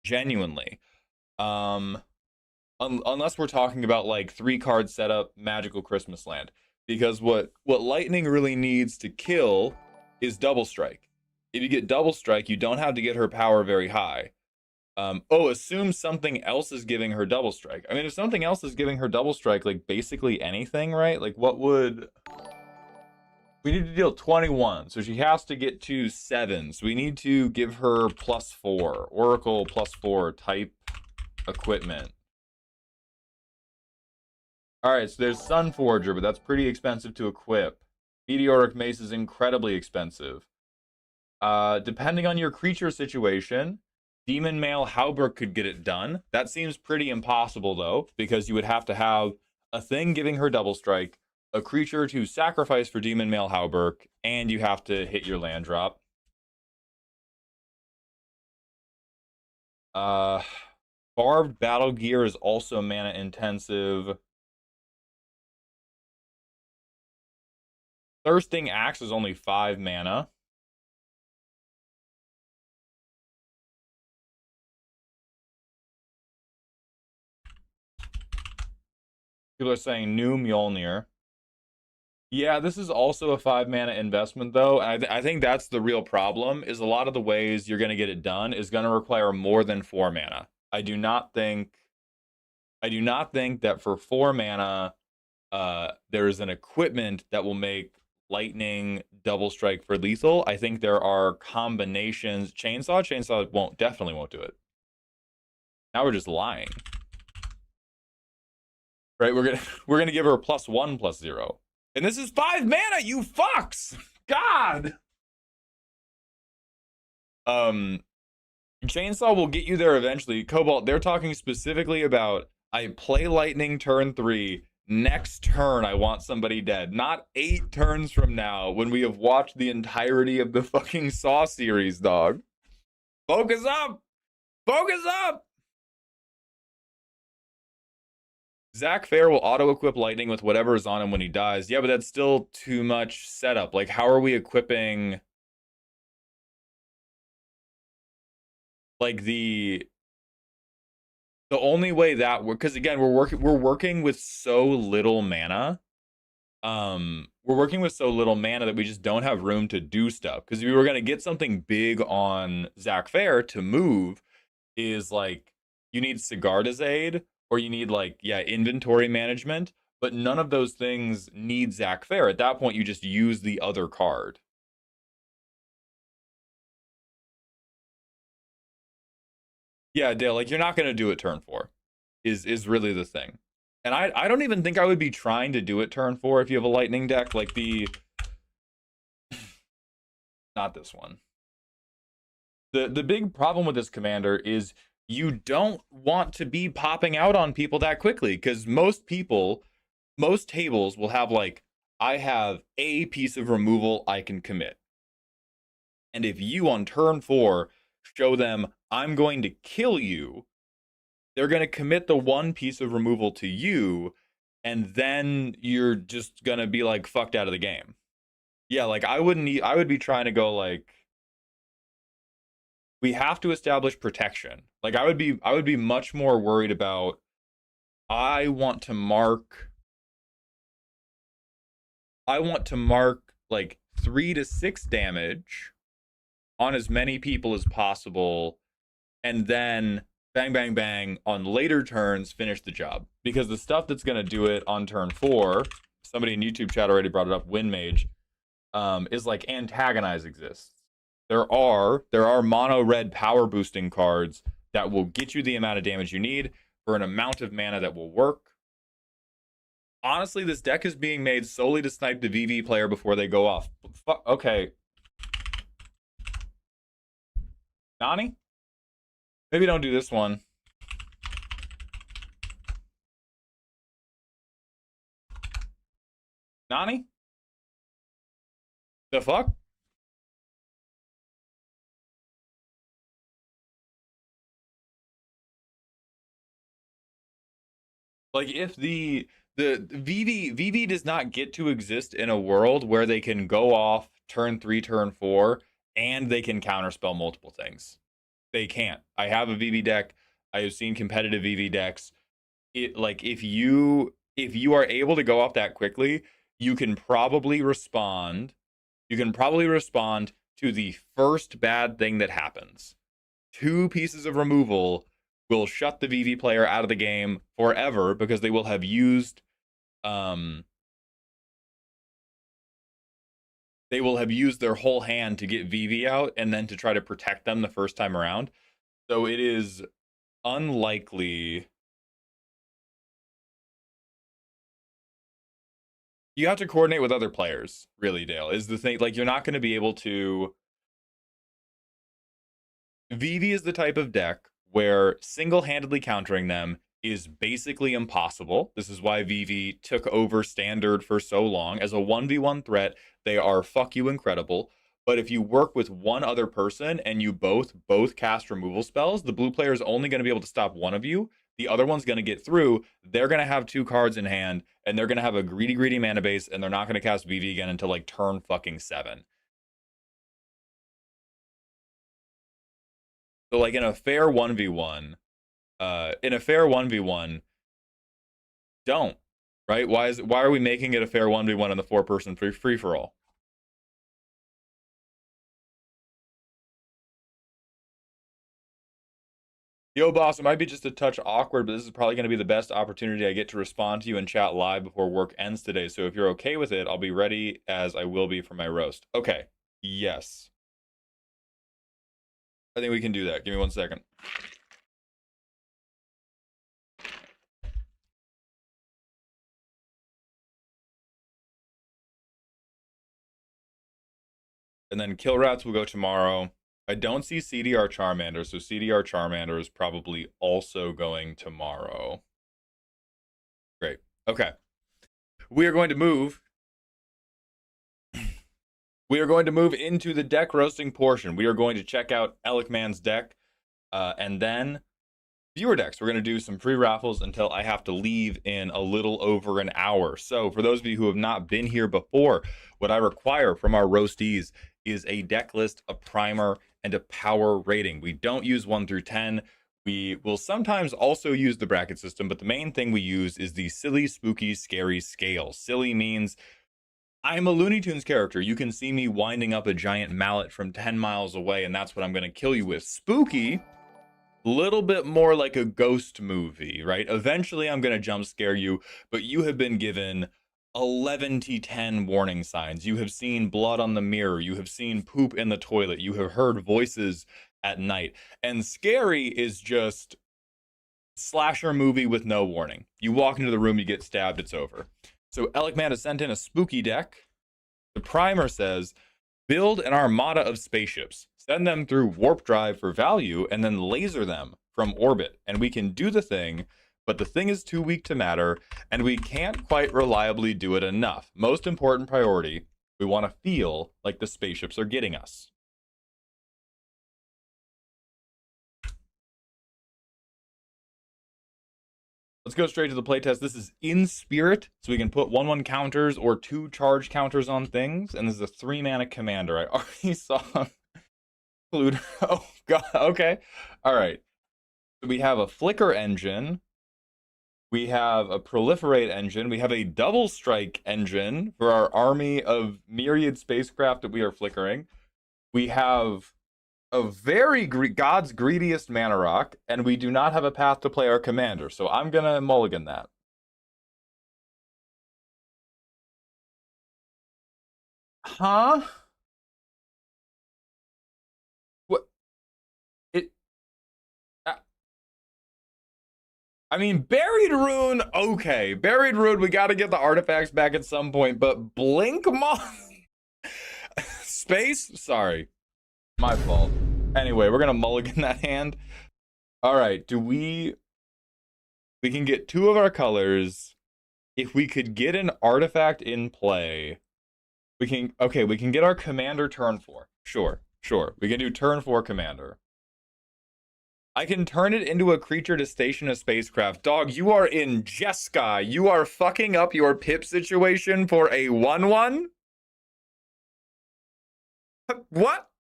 [SPEAKER 1] Genuinely. Unless we're talking about like 3-card setup Magical Christmas Land. Because what Lightning really needs to kill is Double Strike. If you get Double Strike, you don't have to get her power very high. Assume something else is giving her Double Strike. I mean, if something else is giving her Double Strike, like basically anything, right? Like what would... We need to deal 21, so she has to get to 7. So we need to give her +4, Oracle +4 type equipment. Alright, so there's Sunforger, but that's pretty expensive to equip. Meteoric Mace is incredibly expensive. Depending on your creature situation, Demon Male Hauberk could get it done. That seems pretty impossible, though, because you would have to have a thing giving her Double Strike, a creature to sacrifice for Demon Male Hauberk, and you have to hit your land drop. Barbed Battle Gear is also mana intensive. Thirsting Axe is only 5 mana. People are saying new Mjolnir. Yeah, this is also a 5 mana investment, though. I think that's the real problem, is a lot of the ways you're going to get it done is going to require more than 4 mana. I do not think that for 4 mana, there is an equipment that will make Lightning Double Strike for lethal. I think there are combinations. Chainsaw definitely won't do it. Now we're just lying. Right, we're gonna give her a +1/+0. And this is 5 mana, you fucks! God! Chainsaw will get you there eventually. Cobalt, they're talking specifically about, I play Lightning turn 3, next turn I want somebody dead. Not 8 turns from now when we have watched the entirety of the fucking Saw series, dog. Focus up! Focus up! Zach Fair will auto-equip lightning with whatever is on him when he dies. Yeah, but that's still too much setup. Like, how are we equipping like the only way that because again we're working with so little mana. We're working with so little mana that we just don't have room to do stuff. Because if we were gonna get something big on Zach Fair to move, is like you need Sigarda's aid or you need like inventory management, but none of those things need Zach Fair. At that point, you just use the other card. Yeah, Dale, like you're not gonna do it turn 4, is really the thing. And I don't even think I would be trying to do it turn 4 if you have a lightning deck, like not this one. The big problem with this commander is you don't want to be popping out on people that quickly, because most tables will have like, I have a piece of removal I can commit. And if you on turn 4 show them I'm going to kill you, they're going to commit the one piece of removal to you, and then you're just going to be like fucked out of the game. Yeah, like I would be trying to go like, we have to establish protection. Like I would be much more worried about, I want to mark like 3 to 6 damage on as many people as possible, and then bang, bang, bang on later turns, finish the job. Because the stuff that's going to do it on turn 4, somebody in YouTube chat already brought it up, Wind Mage, is like Antagonize exists. There are mono red power boosting cards that will get you the amount of damage you need for an amount of mana that will work. Honestly, this deck is being made solely to snipe the VV player before they go off. Okay. Nani? Maybe don't do this one. Nani? The fuck? Like if the VV does not get to exist in a world where they can go off turn 3, turn 4, and they can counterspell multiple things. They can't. I have a VV deck. I have seen competitive VV decks. It like if you are able to go off that quickly, you can probably respond. You can probably respond to the first bad thing that happens. 2 pieces of removal will shut the VV player out of the game forever because they will have used their whole hand to get VV out and then to try to protect them the first time around. So it is unlikely. You have to coordinate with other players, really, Dale, is the thing. Like, you're not going to be able to. VV is the type of deck where single-handedly countering them is basically impossible. This is why VV took over standard for so long. As a 1v1 threat, they are fuck you incredible. But if you work with one other person and you both cast removal spells, the blue player is only going to be able to stop one of you. The other one's going to get through. They're going to have 2 cards in hand, and they're going to have a greedy mana base, and they're not going to cast VV again until like turn fucking 7. So like in a fair 1v1, don't, right? Why are we making it a fair 1v1 in the 4-person free for all? Yo, boss, it might be just a touch awkward, but this is probably going to be the best opportunity I get to respond to you and chat live before work ends today. So if you're okay with it, I'll be ready as I will be for my roast. Okay. Yes. I think we can do that. Give me 1 second. And then Kill Rats will go tomorrow. I don't see CDR Charmander, so CDR Charmander is probably also going tomorrow. Great. Okay. we are going to move. We are going to move into the deck roasting portion. We are going to check out Elikman's deck, and then viewer decks. We're going to do some free raffles until I have to leave in a little over an hour. So for those of you who have not been here before, what I require from our roastees is a deck list, a primer, and a power rating. We don't use 1 through 10. We will sometimes also use the bracket system, but the main thing we use is the silly, spooky, scary scale. Silly means I'm a Looney Tunes character. You can see me winding up a giant mallet from 10 miles away, and that's what I'm going to kill you with. Spooky, little bit more like a ghost movie, right? Eventually I'm going to jump scare you, but you have been given 11 to 10 warning signs. You have seen blood on the mirror. You have seen poop in the toilet. You have heard voices at night. And scary is just slasher movie with no warning. You walk into the room, you get stabbed, it's over. So Elikman has sent in a spooky deck. The primer says, build an armada of spaceships, send them through warp drive for value, and then laser them from orbit. And we can do the thing, but the thing is too weak to matter, and we can't quite reliably do it enough. Most important priority, we want to feel like the spaceships are getting us. Let's go straight to the playtest. This is in spirit, so we can put 1/1 counters or 2 charge counters on things. And this is a 3-mana commander. I already saw Pluto. Oh, God. Okay. All right. So we have a flicker engine. We have a proliferate engine. We have a double strike engine for our army of myriad spacecraft that we are flickering. We have a very God's greediest mana rock, and we do not have a path to play our commander, so I'm gonna mulligan that. Huh? What? It? Uh, I mean, Buried Rune. Okay, Buried Rune. We got to get the artifacts back at some point, but Blink Moth, Space. Sorry, my fault. Anyway, we're gonna mulligan that hand. All right. Do we? We can get 2 of our colors. If we could get an artifact in play, we can. Okay, we can get our commander turn 4. Sure. We can do turn 4 commander. I can turn it into a creature to station a spacecraft. Dog, you are in Jeskai. You are fucking up your pip situation for a 1/1? What?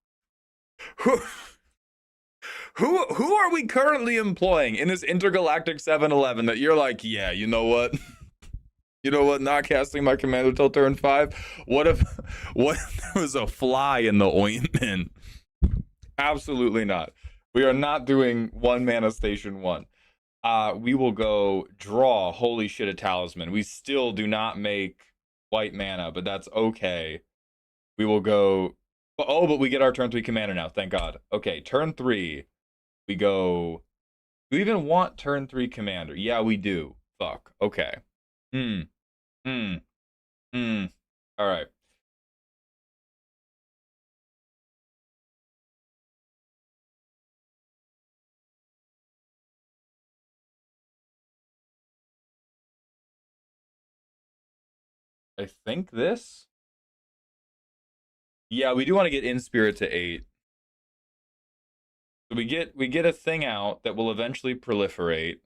[SPEAKER 1] Who are we currently employing in this intergalactic 7-Eleven that you're like, yeah, you know what? You know what? Not casting my commander till turn 5. What if there was a fly in the ointment? Absolutely not. We are not doing 1 mana station 1. We will go draw. Holy shit, a talisman. We still do not make white mana, but that's okay. We will go. Oh, but we get our turn 3 commander now. Thank God. Okay, turn 3. We go. Do we even want turn 3 commander? Yeah, we do. Fuck. Okay. All right. I think this. Yeah, we do want to get in spirit to 8. So we get a thing out that will eventually proliferate.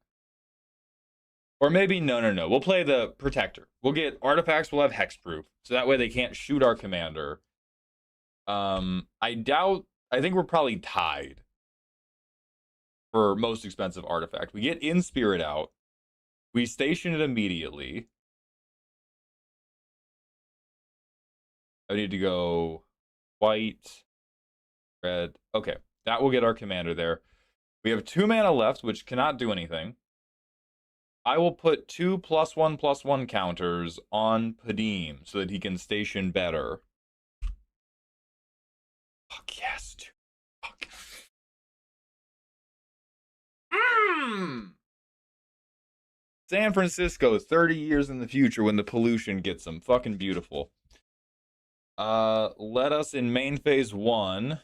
[SPEAKER 1] Or maybe no. We'll play the protector. We'll get artifacts. We'll have hexproof, so that way they can't shoot our commander. I doubt. I think we're probably tied for most expensive artifact. We get in spirit out. We station it immediately. I need to go white, red. Okay, that will get our commander there. We have 2 mana left, which cannot do anything. I will put 2 +1/+1 counters on Peanemis so that he can station better. Fuck yes, dude. Fuck. San Francisco, 30 years in the future when the pollution gets them. Fucking beautiful. Let us in main phase 1.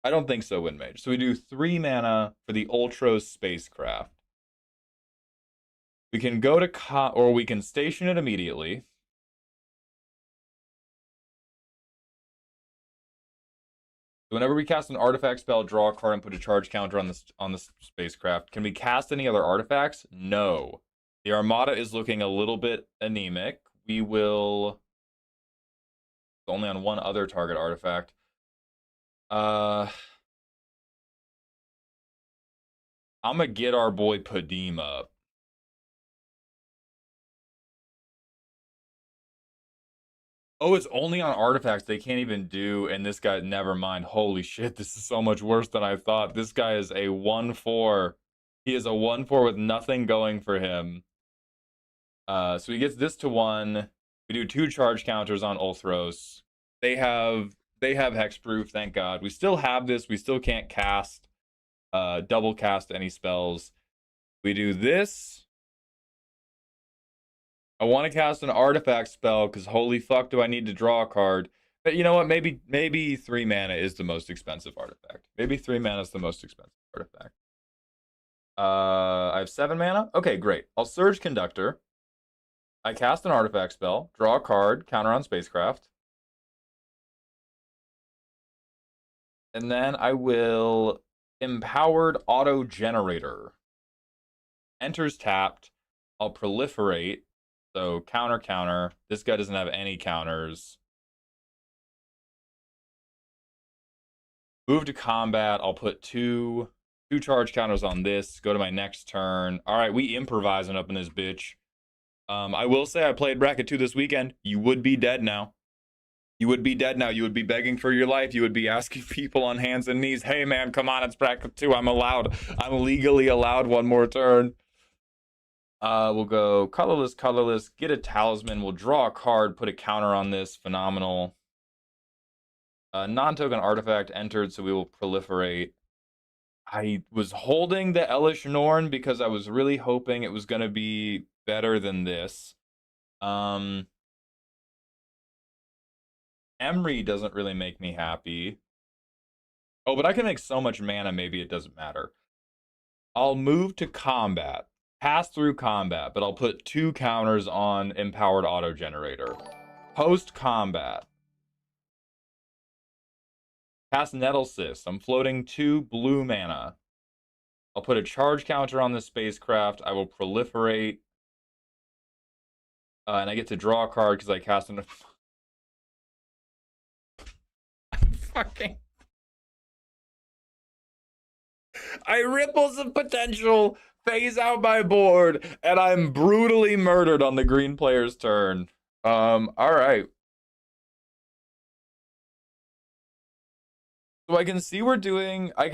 [SPEAKER 1] I don't think so, Wind Mage. So we do 3 mana for the Ultros spacecraft. We can go to or we can station it immediately. Whenever we cast an artifact spell, draw a card and put a charge counter on the spacecraft. Can we cast any other artifacts? No. The Armada is looking a little bit anemic. We will only on one other target artifact. I'm gonna get our boy Padim up. Oh, it's only on artifacts. They can't even do. And this guy, never mind. Holy shit, this is so much worse than I thought. This guy is a 1/4. He is a 1/4 with nothing going for him. So he gets this to 1. We do 2 charge counters on Ulthros. They have hexproof, thank God. We still have this. We still can't cast, double cast any spells. We do this. I want to cast an artifact spell because holy fuck do I need to draw a card. But you know what? Maybe 3 mana is the most expensive artifact. Maybe 3 mana is the most expensive artifact. I have 7 mana. Okay, great. I'll Surge Conductor. I cast an artifact spell, draw a card, counter on spacecraft. And then I will Empowered Auto Generator. Enters tapped. I'll proliferate. So counter. This guy doesn't have any counters. Move to combat. I'll put two charge counters on this. Go to my next turn. All right, we improvising up in this bitch. I will say I played bracket 2 this weekend. You would be dead now. You would be dead now. You would be begging for your life. You would be asking people on hands and knees, hey man, come on, it's bracket 2. I'm legally allowed one more turn. We'll go colorless, get a talisman. We'll draw a card, put a counter on this. Phenomenal. Non-token artifact entered, so we will proliferate. I was holding the Elish Norn because I was really hoping it was going to be better than this. Emry doesn't really make me happy. Oh, but I can make so much mana, maybe it doesn't matter. I'll move to combat. Pass through combat, but I'll put 2 counters on Empowered Auto Generator. Post combat. Cast Nettlecyst. I'm floating 2 blue mana. I'll put a charge counter on the spacecraft. I will proliferate. And I get to draw a card because I cast an... fucking... I ripples of potential, phase out my board, and I'm brutally murdered on the green player's turn. Alright. So I can see we're doing some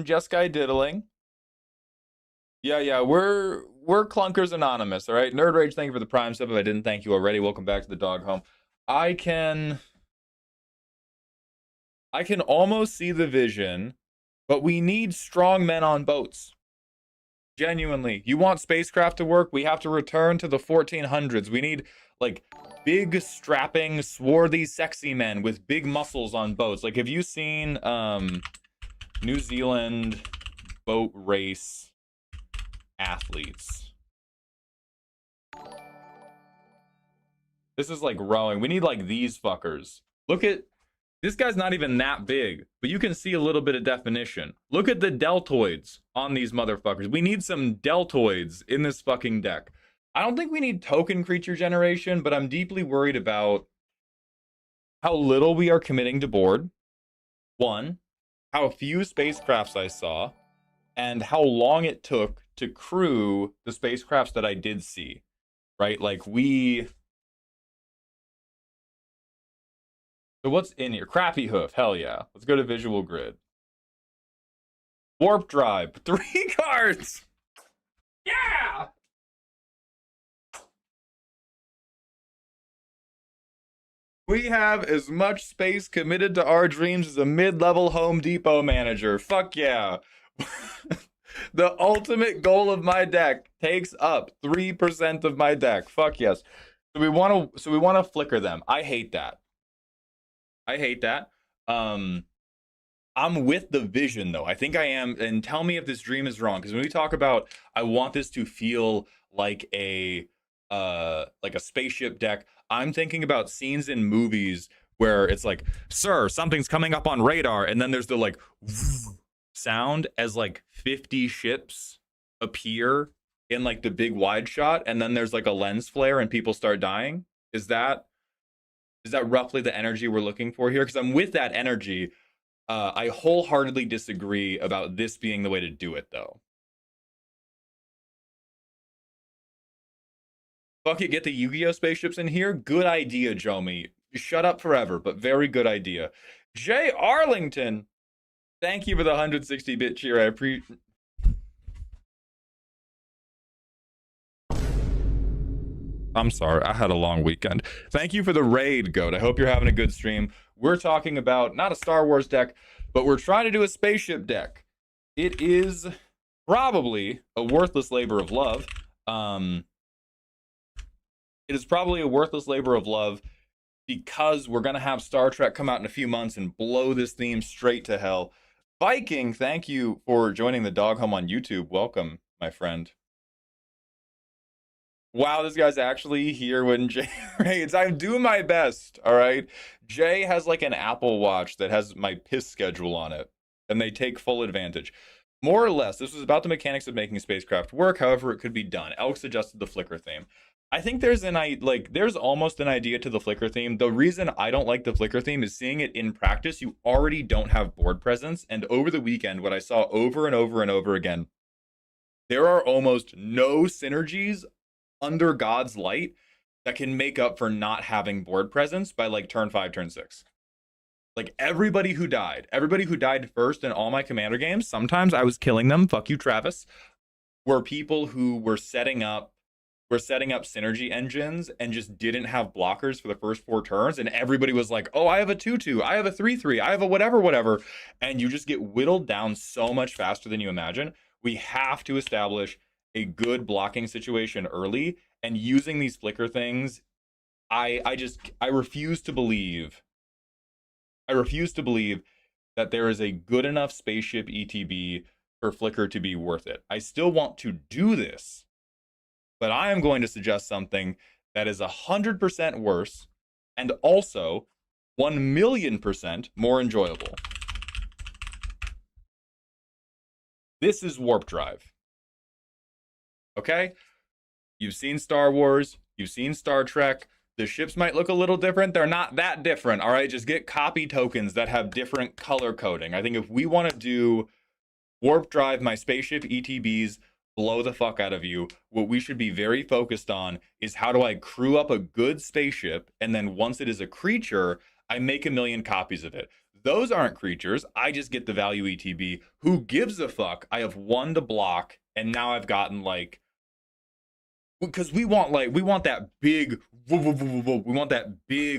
[SPEAKER 1] Jeskai diddling. Yeah, we're Clunkers Anonymous, all right? Nerd Rage, thank you for the Prime sub. If I didn't thank you already, welcome back to the dog home. I can almost see the vision, but we need strong men on boats. Genuinely. You want spacecraft to work? We have to return to the 1400s. We need, like, big, strapping, swarthy, sexy men with big muscles on boats. Like, have you seen New Zealand boat race athletes? This is like rowing. We need, like, these fuckers. Look at... This guy's not even that big, but you can see a little bit of definition. Look at the deltoids on these motherfuckers. We need some deltoids in this fucking deck. I don't think we need token creature generation, but I'm deeply worried about how little we are committing to board. 1, how few spacecrafts I saw, and how long it took to crew the spacecrafts that I did see, right? Like, So what's in here? Crappy Hoof, hell yeah. Let's go to Visual Grid. Warp Drive, 3 cards! Yeah! We have as much space committed to our dreams as a mid-level Home Depot manager. Fuck yeah. The ultimate goal of my deck takes up 3% of my deck. Fuck yes. So we want to flicker them. I hate that. I'm with the vision though. I think I am, and tell me if this dream is wrong. Because when we talk about, I want this to feel like a spaceship deck. I'm thinking about scenes in movies where it's like, sir, something's coming up on radar, and then there's the like sound as like 50 ships appear in like the big wide shot, and then there's like a lens flare and people start dying. Is that roughly the energy we're looking for here? Because I'm with that energy. I wholeheartedly disagree about this being the way to do it, though. Fuck it, get the Yu-Gi-Oh spaceships in here. Good idea, Jomi. Shut up forever, but very good idea. Jay Arlington, thank you for the 160-bit cheer. I appreciate. I'm sorry, I had a long weekend. Thank you for the raid, Goat. I hope you're having a good stream. We're talking about not a Star Wars deck, but we're trying to do a spaceship deck. It is probably a worthless labor of love. It is probably a worthless labor of love because we're going to have Star Trek come out in a few months and blow this theme straight to hell. Viking, thank you for joining the dog home on YouTube. Welcome, my friend. Wow, this guy's actually here when Jay raids. I'm doing my best, all right? Jay has like an Apple Watch that has my piss schedule on it, and they take full advantage. More or less, this was about the mechanics of making spacecraft work, however it could be done. Elk suggested the flicker theme. I think there's almost an idea to the flicker theme. The reason I don't like the flicker theme is seeing it in practice, you already don't have board presence, and over the weekend, what I saw over and over and over again, there are almost no synergies under God's light that can make up for not having board presence by like turn 5, turn 6. Like everybody who died first in all my commander games, sometimes I was killing them, fuck you Travis, were people who were setting up synergy engines and just didn't have blockers for the first 4 turns, and everybody was like, oh, I have a 2/2, I have a 3/3, I have a whatever, and you just get whittled down so much faster than you imagine. We have to establish a good blocking situation early, and using these flicker things, I refuse to believe that there is a good enough spaceship ETB for flicker to be worth it. I still want to do this, but I am going to suggest something that is 100% worse and also 1,000,000% more enjoyable. This is warp drive. Okay? You've seen Star Wars, you've seen Star Trek. The ships might look a little different. They're not that different, all right? Just get copy tokens that have different color coding. I think if we want to do warp drive my spaceship ETBs, blow the fuck out of you, what we should be very focused on is how do I crew up a good spaceship, and then once it is a creature, I make 1,000,000 copies of it. Those aren't creatures. I just get the value ETB. Who gives a fuck? I have 1 to block, and now I've gotten like, because we want that big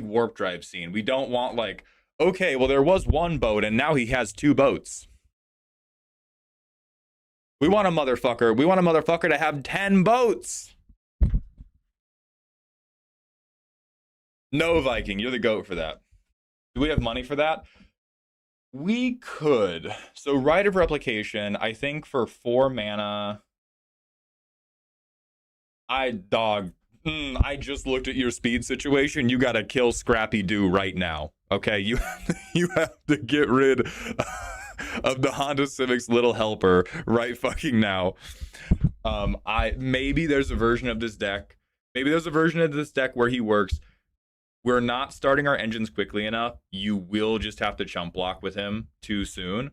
[SPEAKER 1] warp drive scene. We don't want like, okay, well there was 1 boat and now he has 2 boats. We want a motherfucker to have 10 boats. No, Viking, you're the goat for that. Do we have money for that? We could. So Rite of Replication, I think for 4 mana, I just looked at your speed situation. You gotta kill Scrappy Doo right now. Okay, you have to get rid of the Honda Civic's little helper right fucking now. Maybe there's a version of this deck. Where he works. We're not starting our engines quickly enough. You will just have to chump block with him too soon.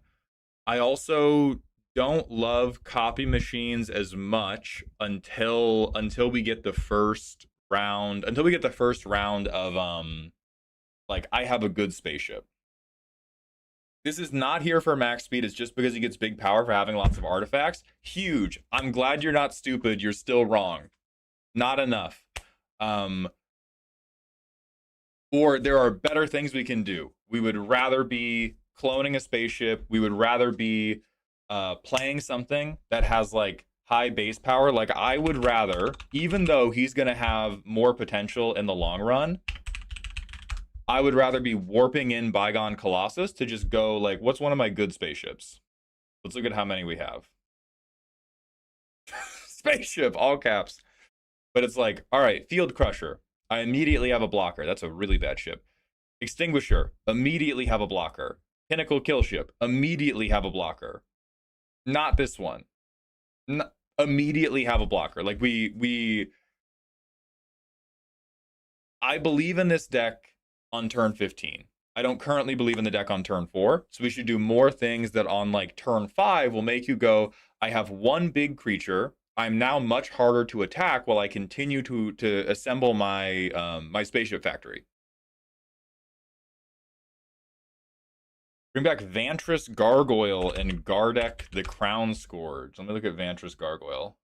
[SPEAKER 1] I also don't love copy machines as much until we get the first round of like I have a good spaceship. This is not here for max speed. It's just because he gets big power for having lots of artifacts. Huge. I'm glad you're not stupid. You're still wrong. Not enough. Or there are better things we can do. We would rather be cloning a spaceship. We would rather be playing something that has like high base power. Like I would rather, even though he's gonna have more potential in the long run, I would rather be warping in Bygone Colossus to just go like, what's one of my good spaceships? Let's look at how many we have. Spaceship, all caps. But it's like, all right, Field Crusher. I immediately have a blocker. That's a really bad ship. Extinguisher, immediately have a blocker. Pinnacle Kill Ship, immediately have a blocker. Not this one. Immediately have a blocker. Like I believe in this deck on turn 15. I don't currently believe in the deck on turn 4, so we should do more things that on like turn 5 will make you go, I have one big creature. I'm now much harder to attack while I continue to assemble my my spaceship factory. Bring back Vantress Gargoyle and Gardeck the Crown Scourge. Let me look at Vantress Gargoyle.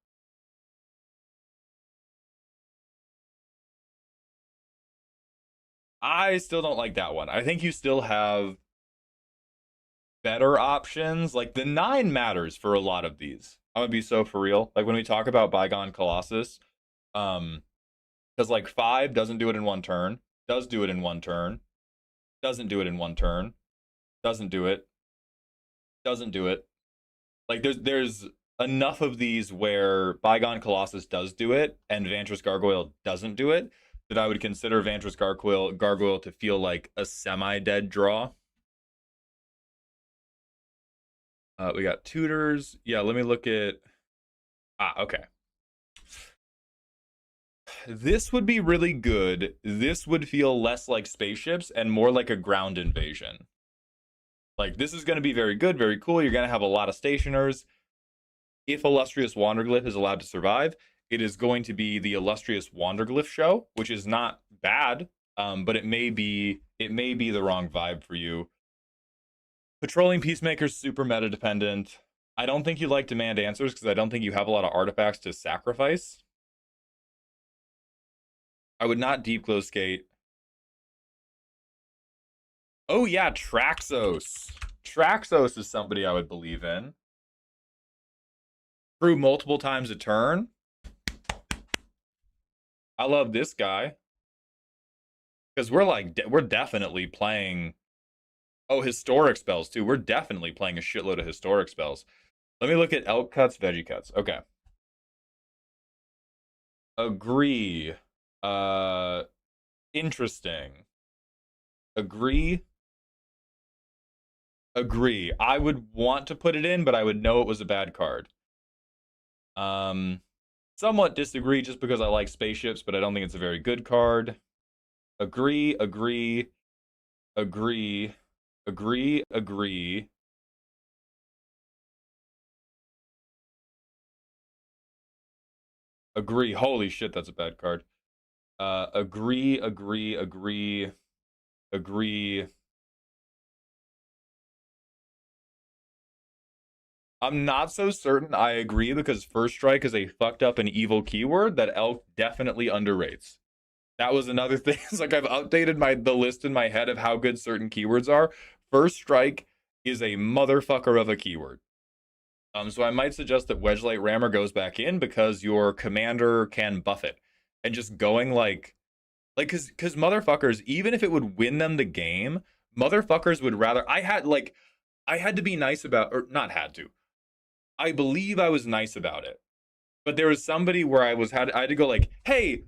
[SPEAKER 1] I still don't like that one. I think you still have better options. Like the 9 matters for a lot of these. I'm gonna be so for real. Like when we talk about Bygone Colossus, because like 5 doesn't do it in one turn, does do it in one turn, doesn't do it in one turn, doesn't do it, doesn't do it. Like there's enough of these where Bygone Colossus does do it and Vantress Gargoyle doesn't do it that I would consider Vantress Gargoyle to feel like a semi-dead draw. We got tutors. Yeah, let me look at. Okay. This would be really good. This would feel less like spaceships and more like a ground invasion. Like, this is going to be very good, very cool. You're going to have a lot of stationers. If Illustrious Wanderglyph is allowed to survive, it is going to be the Illustrious Wanderglyph show, which is not bad, but it may be the wrong vibe for you. Patrolling Peacemaker's super meta dependent. I don't think you like Demand Answers because I don't think you have a lot of artifacts to sacrifice. I would not Deep Glow Skate. Oh yeah, Traxos. Traxos is somebody I would believe in. Through multiple times a turn. I love this guy. Because we're definitely playing. Oh, historic spells too. We're definitely playing a shitload of historic spells. Let me look at elk cuts, veggie cuts. Okay. Agree. Interesting. Agree. Agree. I would want to put it in, but I would know it was a bad card. Somewhat disagree just because I like spaceships, but I don't think it's a very good card. Agree, agree, agree, agree, agree. Agree. Holy shit, that's a bad card. Agree, agree, agree, agree. I'm not so certain I agree because First Strike is a fucked up and evil keyword that Elk definitely underrates. That was another thing. It's like I've updated the list in my head of how good certain keywords are. First Strike is a motherfucker of a keyword. So I might suggest that Wedgelight Rammer goes back in because your commander can buff it. And just going because motherfuckers, even if it would win them the game, motherfuckers would rather. I had to be nice about, or not had to. I believe I was nice about it, but there was somebody where I had to go like, hey,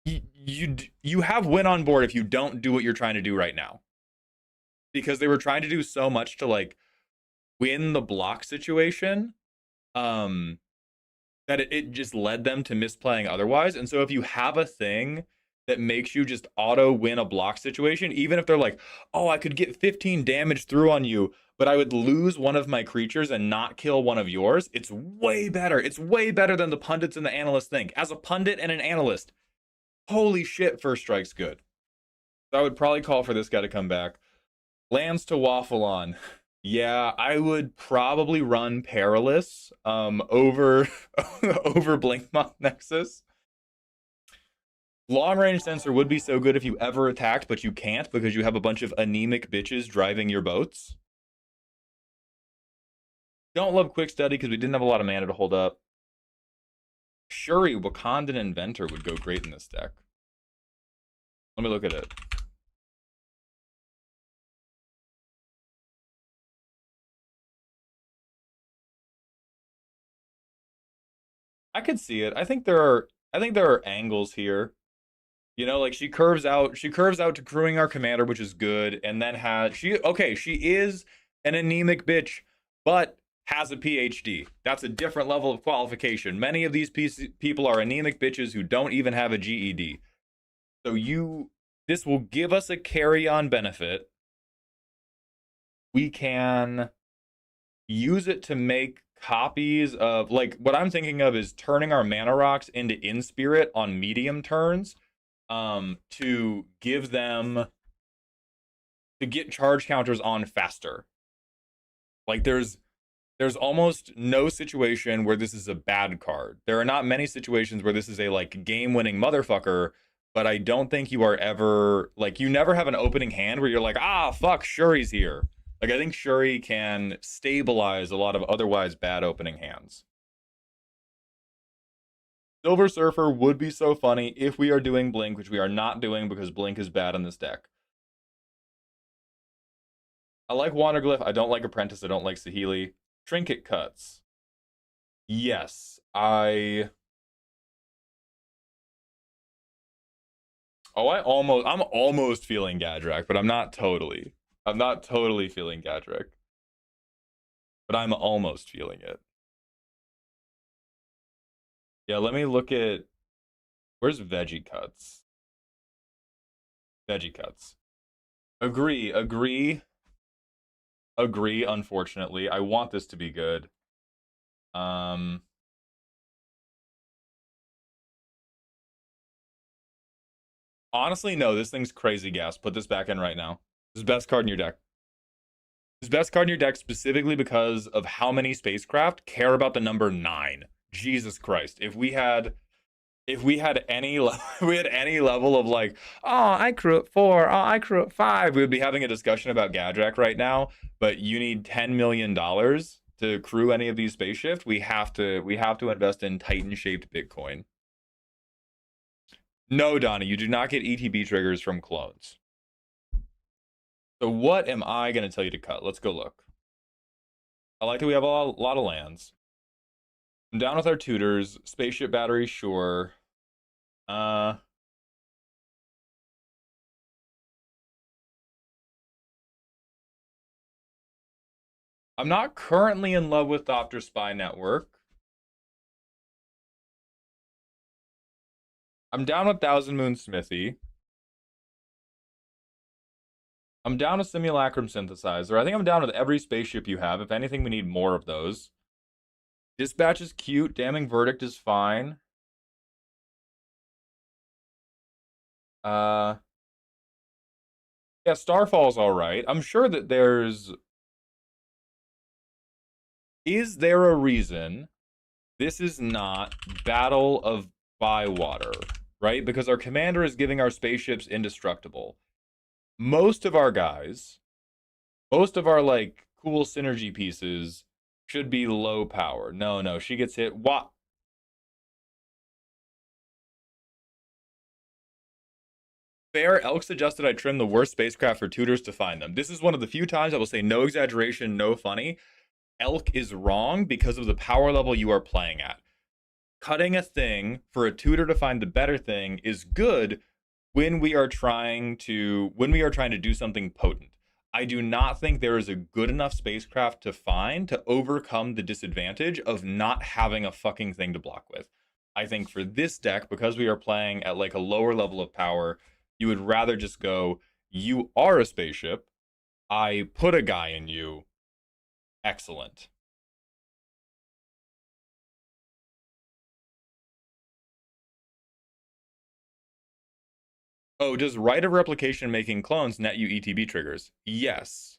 [SPEAKER 1] you have win on board if you don't do what you're trying to do right now, because they were trying to do so much to like win the block situation, that it just led them to misplaying otherwise. And so if you have a thing that makes you just auto win a block situation, even if they're like, oh, I could get 15 damage through on you, but I would lose one of my creatures and not kill one of yours, it's way better. It's way better than the pundits and the analysts think. As a pundit and an analyst, holy shit, First Strike's good. So I would probably call for this guy to come back. Lands to waffle on. Yeah, I would probably run Perilous over over Blinkmoth Nexus. Long range sensor would be so good if you ever attacked, but you can't because you have a bunch of anemic bitches driving your boats. Don't love Quick Study because we didn't have a lot of mana to hold up. Shuri, Wakandan Inventor would go great in this deck. Let me look at it. I could see it. I think there are angles here. You know, like she curves out to crewing our commander, which is good, and then she is an anemic bitch, but has a PhD. That's a different level of qualification. Many of these people are anemic bitches who don't even have a GED. So this will give us a carry-on benefit. We can use it to make copies of, like, what I'm thinking of is turning our mana rocks into in-spirit on medium turns, to give them, to get charge counters on faster. Like, there's almost no situation where this is a bad card. There are not many situations where this is a, like, game-winning motherfucker, but I don't think you are ever, like, you never have an opening hand where you're like, ah, fuck, Shuri's here. Like, I think Shuri can stabilize a lot of otherwise bad opening hands. Silver Surfer would be so funny if we are doing Blink, which we are not doing because Blink is bad in this deck. I like Wanderglyph. I don't like Apprentice. I don't like Saheeli. Trinket Cuts. Yes, I'm almost feeling Gadrak, but I'm not totally. I'm not totally feeling Gadrak, but I'm almost feeling it. Yeah, let me look at, where's Veggie Cuts? Veggie Cuts. Agree, unfortunately. I want this to be good. Honestly, no, this thing's crazy gas. Put this back in right now. This is best card in your deck. This is best card in your deck specifically because of how many spacecraft care about the number 9. Jesus Christ. If we had any we had any level of, like, oh, I crew at 4, oh, I crew at 5, we would be having a discussion about Gadrak right now. But you need $10 million to crew any of these spaceships. We have to invest in Titan shaped Bitcoin. No, Donnie, you do not get ETB triggers from clones. So what am I going to tell you to cut? Let's go look. I like that we have a lot of lands. I'm down with our tutors. Spaceship battery, sure. I'm not currently in love with Opter Spy Network. I'm down with Thousand Moon Smithy. I'm down with Simulacrum Synthesizer. I think I'm down with every spaceship you have. If anything, we need more of those. Dispatch is cute. Damning Verdict is fine. Yeah, Starfall's alright. I'm sure that there's... Is there a reason this is not Battle of Bywater, right? Because our commander is giving our spaceships indestructible. Most of our guys, most of our, like, cool synergy pieces should be low power. No, she gets hit. What? Fair. Elk suggested I trim the worst spacecraft for tutors to find them. This is one of the few times I will say no exaggeration, no funny. Elk is wrong because of the power level you are playing at. Cutting a thing for a tutor to find the better thing is good when we are trying to do something potent. I do not think there is a good enough spacecraft to find to overcome the disadvantage of not having a fucking thing to block with. I think for this deck, because we are playing at, like, a lower level of power, you would rather just go, you are a spaceship, I put a guy in you, excellent. Oh, does Rite of Replication making clones net you ETB triggers? Yes.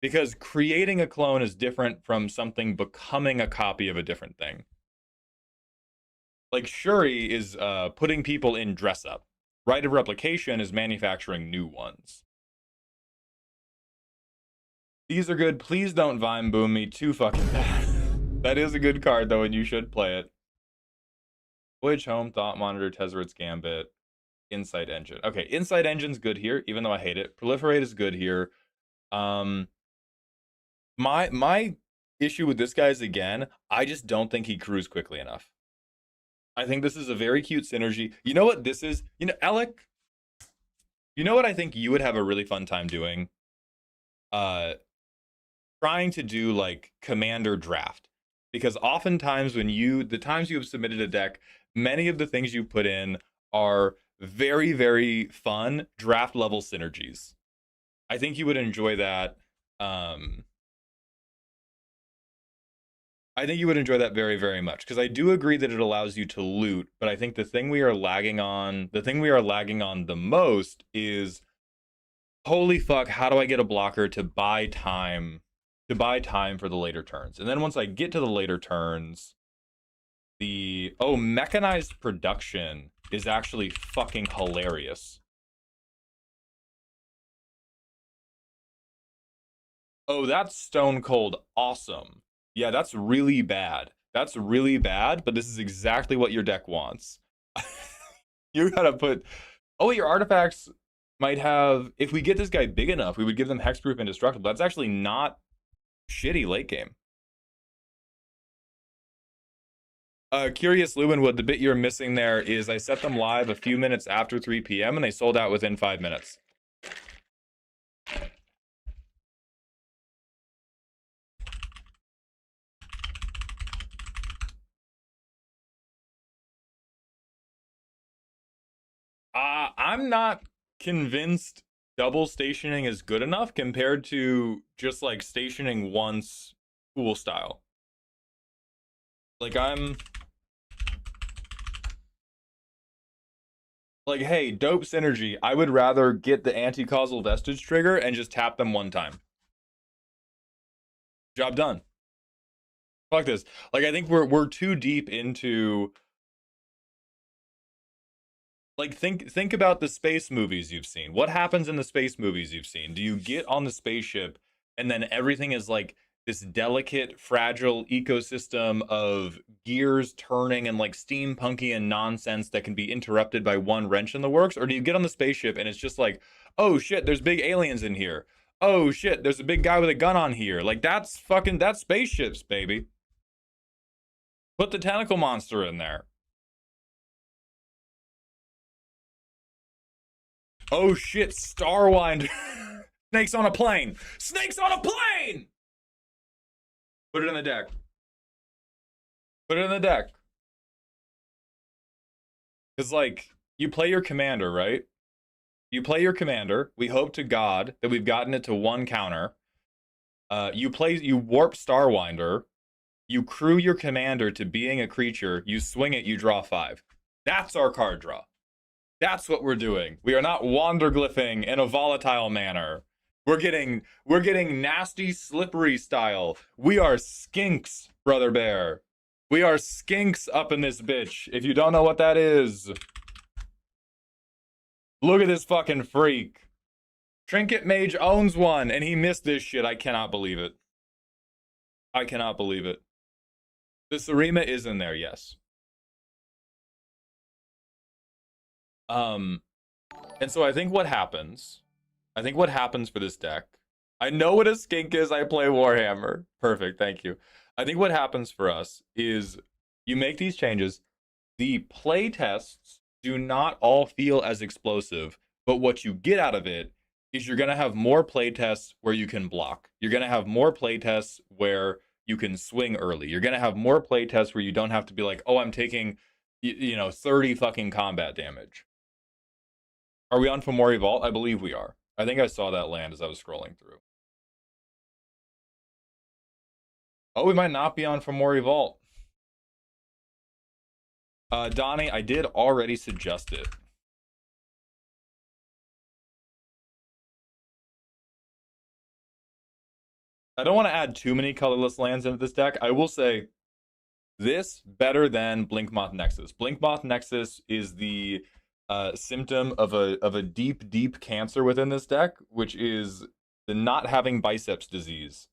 [SPEAKER 1] Because creating a clone is different from something becoming a copy of a different thing. Like, Shuri is putting people in dress up. Rite of Replication is manufacturing new ones. These are good. Please don't Vine Boom me too fucking bad. That is a good card, though, and you should play it. Voyage Home, Thought Monitor, Tezzeret's Gambit. Insight Engine. Okay, Insight Engine's good here, even though I hate it. Proliferate is good here. My issue with this guy is, again, I just don't think he crews quickly enough. I think this is a very cute synergy. You know what this is? You know, Alec, you know what I think you would have a really fun time doing? Uh Trying to do like commander draft. Because oftentimes the times you have submitted a deck, many of the things you put in are very, very fun draft level synergies. I think you would enjoy that. I think you would enjoy that very, very much, because I do agree that it allows you to loot, but I think the thing we are lagging on, the most is, holy fuck, how do I get a blocker to buy time for the later turns? And then once I get to the later turns, mechanized production is actually fucking hilarious. Oh, that's stone cold awesome. Yeah, that's really bad. That's really bad, but this is exactly what your deck wants. You gotta put. Oh, your artifacts might have. If we get this guy big enough, we would give them hexproof indestructible. That's actually not shitty late game. Curious Lewinwood, the bit you're missing there is I set them live a few minutes after 3 p.m. and they sold out within 5 minutes. I'm not convinced double stationing is good enough compared to just like stationing once pool style. Like, I'm like, hey, dope synergy. I would rather get the anti-causal vestige trigger and just tap them one time. Job done. Fuck this. Like, I think we're too deep into, like, think about the space movies you've seen. What happens in the space movies you've seen? Do you get on the spaceship and then everything is like this delicate, fragile ecosystem of gears turning and like steampunky nonsense that can be interrupted by one wrench in the works? Or do you get on the spaceship and it's just like, oh shit, there's big aliens in here. Oh shit, there's a big guy with a gun on here. Like, that's spaceships, baby. Put the tentacle monster in there. Oh shit, Starwinder. Snakes on a plane. Snakes on a plane! Put it in the deck. Put it in the deck. Because, like, you play your commander, right? You play your commander. We hope to God that we've gotten it to one counter. You warp Starwinder. You crew your commander to being a creature. You swing it, you draw 5. That's our card draw. That's what we're doing. We are not wanderglyphing in a volatile manner. We're getting nasty, slippery style. We are skinks, brother bear. We are skinks up in this bitch. If you don't know what that is, look at this fucking freak. Trinket Mage owns one, and he missed this shit. I cannot believe it. I cannot believe it. The Sarima is in there, yes. And so I think what happens for this deck, I know what a skink is, I play Warhammer. Perfect, thank you. I think what happens for us is you make these changes, the play tests do not all feel as explosive, but what you get out of it is you're going to have more play tests where you can block. You're going to have more play tests where you can swing early. You're going to have more play tests where you don't have to be like, oh, I'm taking, 30 fucking combat damage. Are we on Fomori Vault? I believe we are. I think I saw that land as I was scrolling through. Oh, we might not be on Fomori Vault. Donnie, I did already suggest it. I don't want to add too many colorless lands into this deck. I will say this better than Blinkmoth Nexus. Blinkmoth Nexus is the symptom of a deep cancer within this deck, which is the not having biceps disease.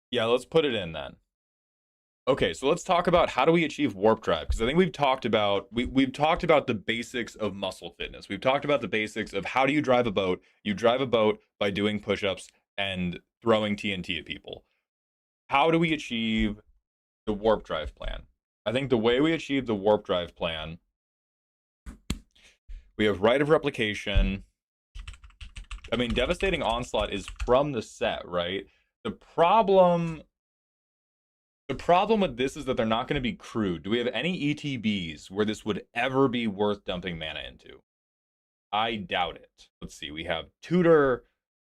[SPEAKER 1] Yeah, let's put it in then. Okay, so let's talk about how do we achieve warp drive, because I think we've talked about the basics of muscle fitness. We've talked about the basics of how do you drive a boat. You drive a boat by doing push-ups and throwing TNT at people. How do we achieve the warp drive plan? I think the way we achieve the warp drive plan, we have Rite of Replication. I mean, Devastating Onslaught is from the set, right? The problem The problem with this is that they're not going to be crude. Do we have any ETBs where this would ever be worth dumping mana into? I doubt it. Let's see. We have Tutor,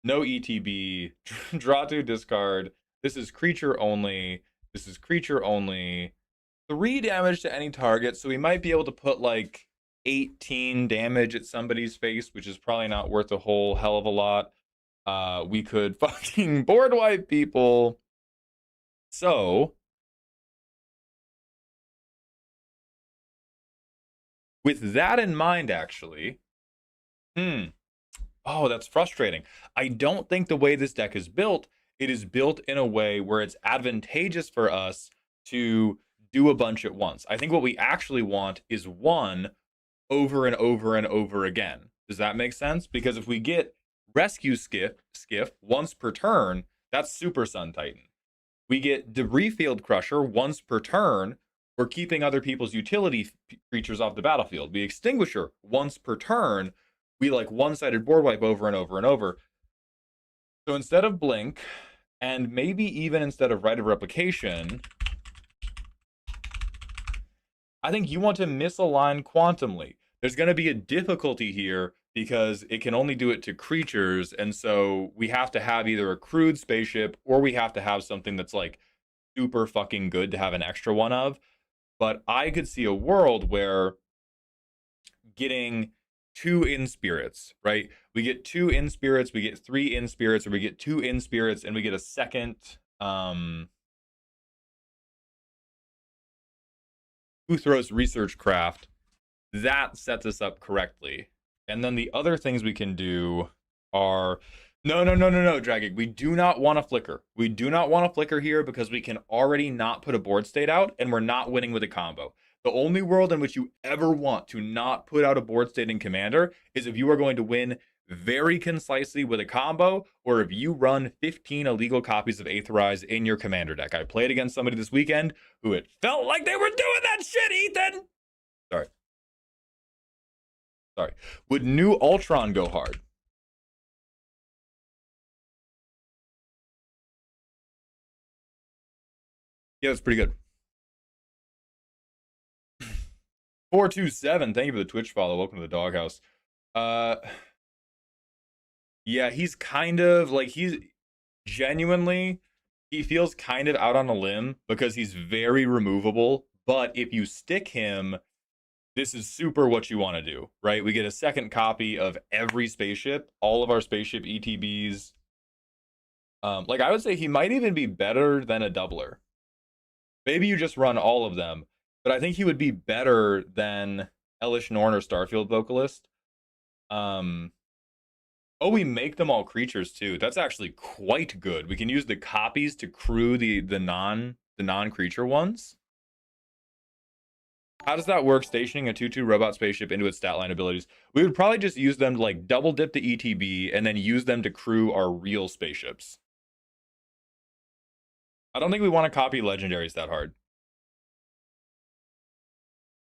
[SPEAKER 1] no ETB, draw to discard. This is creature only. This is creature only. 3 damage to any target, so we might be able to put like 18 damage at somebody's face, which is probably not worth a whole hell of a lot. We could fucking board wipe people. So, with that in mind, actually, oh, that's frustrating. I don't think the way this deck is built, it is built in a way where it's advantageous for us to do a bunch at once. I think what we actually want is one over and over and over again. Does that make sense? Because if we get Rescue Skiff once per turn, that's Super Sun Titan. We get Debris Field Crusher once per turn. We're keeping other people's utility creatures off the battlefield. We Extinguisher once per turn. We like one-sided board wipe over and over and over. So instead of Blink, and maybe even instead of Rite of Replication, I think you want to misalign Quantumly. There's going to be a difficulty here because it can only do it to creatures, and so we have to have either a crude spaceship or we have to have something that's like super fucking good to have an extra one of. But I could see a world where getting 2 Inspirits, right? We get 2 Inspirits, we get 3 Inspirits, or we get 2 Inspirits, and we get a second who throws Research Craft. That sets us up correctly. And then the other things we can do are no, Dragic. We do not want to flicker. We do not want to flicker here because we can already not put a board state out, and we're not winning with a combo. The only world in which you ever want to not put out a board state in Commander is if you are going to win very concisely with a combo, or if you run 15 illegal copies of Aetherize in your Commander deck. I played against somebody this weekend who it felt like they were doing that shit, Ethan! Sorry. Would New Ultron go hard? Yeah, that's pretty good. 427, thank you for the Twitch follow. Welcome to the doghouse. Yeah, he's kind of like, he's genuinely, he feels kind of out on a limb because he's very removable. But if you stick him, this is super what you want to do, right? We get a second copy of every spaceship, all of our spaceship ETBs. Like, I would say he might even be better than a doubler. Maybe you just run all of them, but I think he would be better than Elish Norn or Starfield Vocalist. Oh, we make them all creatures too. That's actually quite good. We can use the copies to crew the non-creature ones. How does that work, stationing a 2/2 robot spaceship into its stat line abilities? We would probably just use them to like double dip the ETB and then use them to crew our real spaceships. I don't think we want to copy legendaries that hard.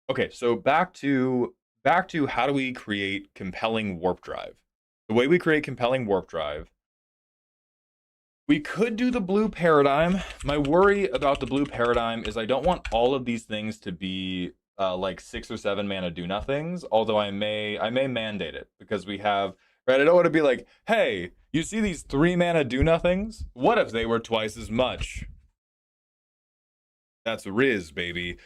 [SPEAKER 1] Okay, so back to how do we create compelling warp drive? The way we create compelling warp drive, we could do the blue paradigm. My worry about the blue paradigm is I don't want all of these things to be like 6 or 7 mana do nothings, although I may mandate it because we have, right? I don't want to be like, hey, you see these 3 mana do nothings? What if they were twice as much? That's Riz, baby.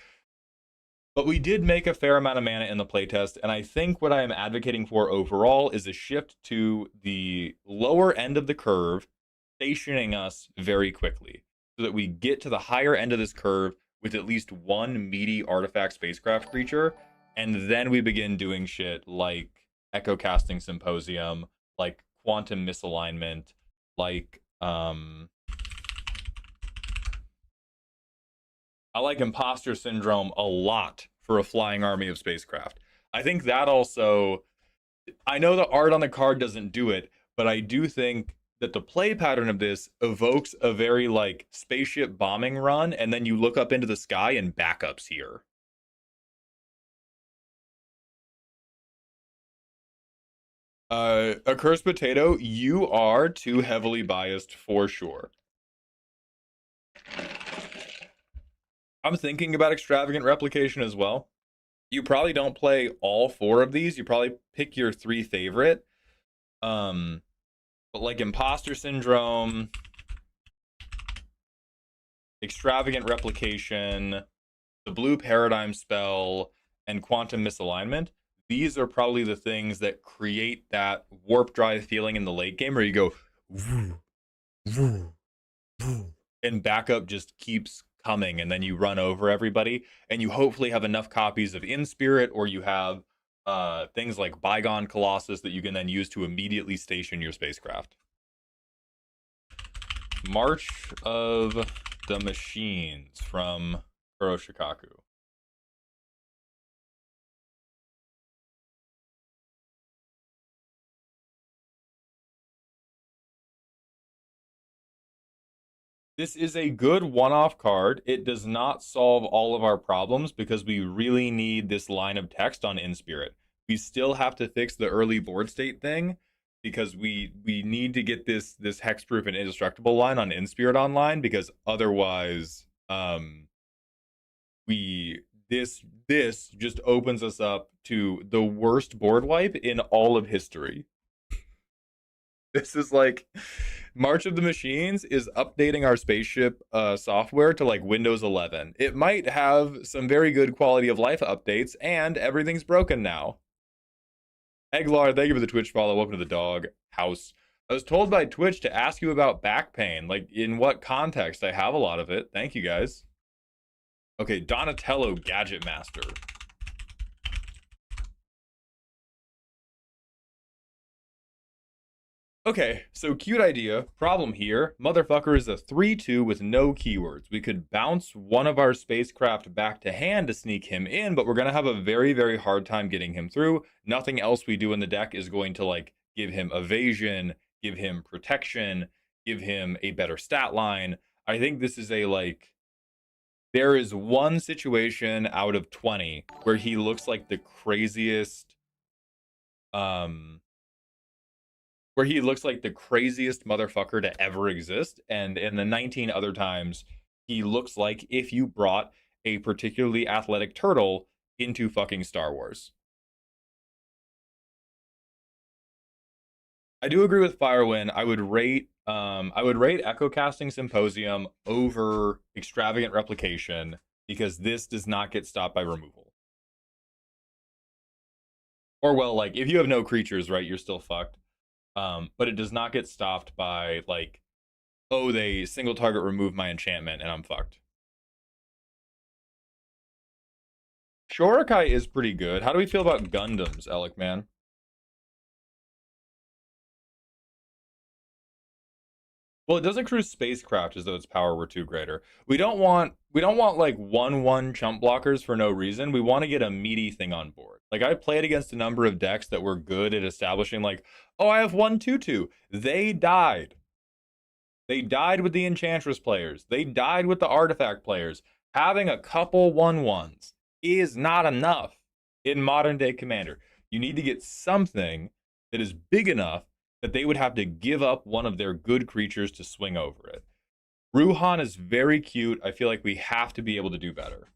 [SPEAKER 1] But we did make a fair amount of mana in the playtest, and I think what I am advocating for overall is a shift to the lower end of the curve, stationing us very quickly, so that we get to the higher end of this curve with at least 1 meaty artifact spacecraft creature, and then we begin doing shit like Echo Casting Symposium, like Quantum Misalignment, like I like imposter syndrome a lot for a flying army of spacecraft. I think that also, I know the art on the card doesn't do it, but I do think that the play pattern of this evokes a very like spaceship bombing run, and then you look up into the sky and backups here. A cursed potato, you are too heavily biased for sure. I'm thinking about extravagant replication as well. You probably don't play all four of these. You probably pick your three favorite. Um, but like imposter syndrome, extravagant replication, the blue paradigm spell, and quantum misalignment. These are probably the things that create that warp drive feeling in the late game where you go, woo, woo, woo, and backup just keeps coming, and then you run over everybody, and you hopefully have enough copies of In Spirit, or you have things like Bygone Colossus that you can then use to immediately station your spacecraft. March of the Machines from Kuroshikaku. This is a good one-off card. It does not solve all of our problems because we really need this line of text on In Spirit. We still have to fix the early board state thing because we need to get this hexproof and indestructible line on In Spirit online, because otherwise we this just opens us up to the worst board wipe in all of history. This is like March of the Machines is updating our spaceship software to like Windows 11. It might have some very good quality of life updates, and everything's broken now. Eglar, thank you for the Twitch follow. Welcome to the dog house. I was told by Twitch to ask you about back pain. Like, in what context? I have a lot of it. Thank you, guys. Okay, Donatello Gadget Master. Okay, so cute idea. Problem here. Motherfucker is a 3-2 with no keywords. We could bounce one of our spacecraft back to hand to sneak him in, but we're going to have a very, very hard time getting him through. Nothing else we do in the deck is going to, like, give him evasion, give him protection, give him a better stat line. I think this is a, like, there is one situation out of 20 where he looks like the craziest, where he looks like the craziest motherfucker to ever exist. And in the 19 other times, he looks like if you brought a particularly athletic turtle into fucking Star Wars. I do agree with Firewind. I would rate Echo Casting Symposium over Extravagant Replication, because this does not get stopped by removal. Or, well, like, if you have no creatures, right, you're still fucked. But it does not get stopped by, like, oh, they single target remove my enchantment and I'm fucked. Shorikai is pretty good. How do we feel about Gundams, Alec, man? Well, it does accrue spacecraft as though its power were too greater. We don't want like 1/1 chump blockers for no reason. We want to get a meaty thing on board. Like, I played against a number of decks that were good at establishing, like, oh, I have 1/2/2. They died. They died with the Enchantress players. They died with the Artifact players. Having a couple 1/1s is not enough in modern day Commander. You need to get something that is big enough that they would have to give up one of their good creatures to swing over it. Ruhan is very cute. I feel like we have to be able to do better.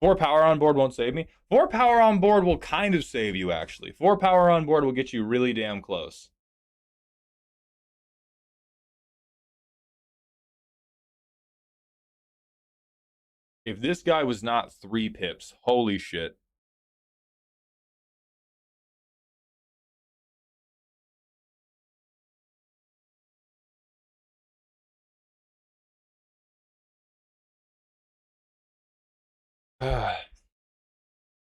[SPEAKER 1] Four power on board won't save me. Four power on board will kind of save you, actually. Four power on board will get you really damn close. If this guy was not 3 pips, holy shit.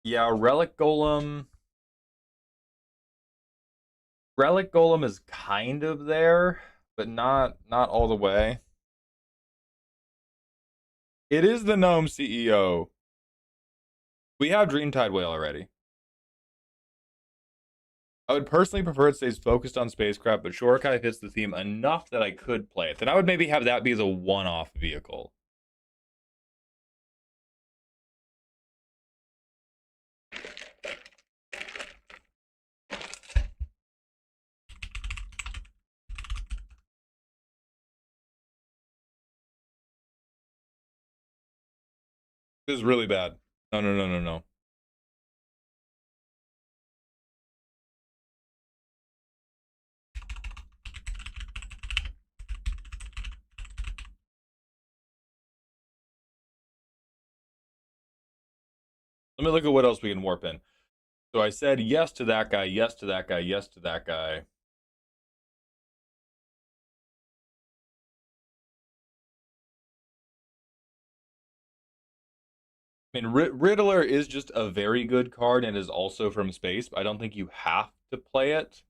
[SPEAKER 1] Yeah, Relic Golem. Relic Golem is kind of there, but not all the way. It is the Gnome CEO. We have Dreamtide Whale already. I would personally prefer it stays focused on spacecraft, but Shorekai fits the theme enough that I could play it. Then I would maybe have that be the one-off vehicle. This is really bad. No, no, no, no, no. Let me look at what else we can warp in. So I said yes to that guy, yes to that guy, yes to that guy. I mean, Riddler is just a very good card and is also from space, but I don't think you have to play it.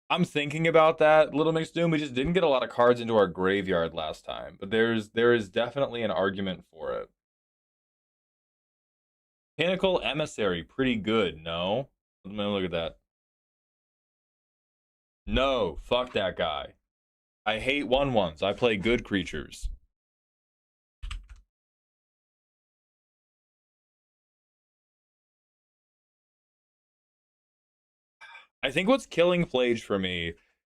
[SPEAKER 1] I'm thinking about that, Little Mix Doom. We just didn't get a lot of cards into our graveyard last time, but there is definitely an argument for it. Pinnacle Emissary, pretty good, no? Let me look at that. No, fuck that guy. I hate 1/1s. I play good creatures. I think what's killing Plage for me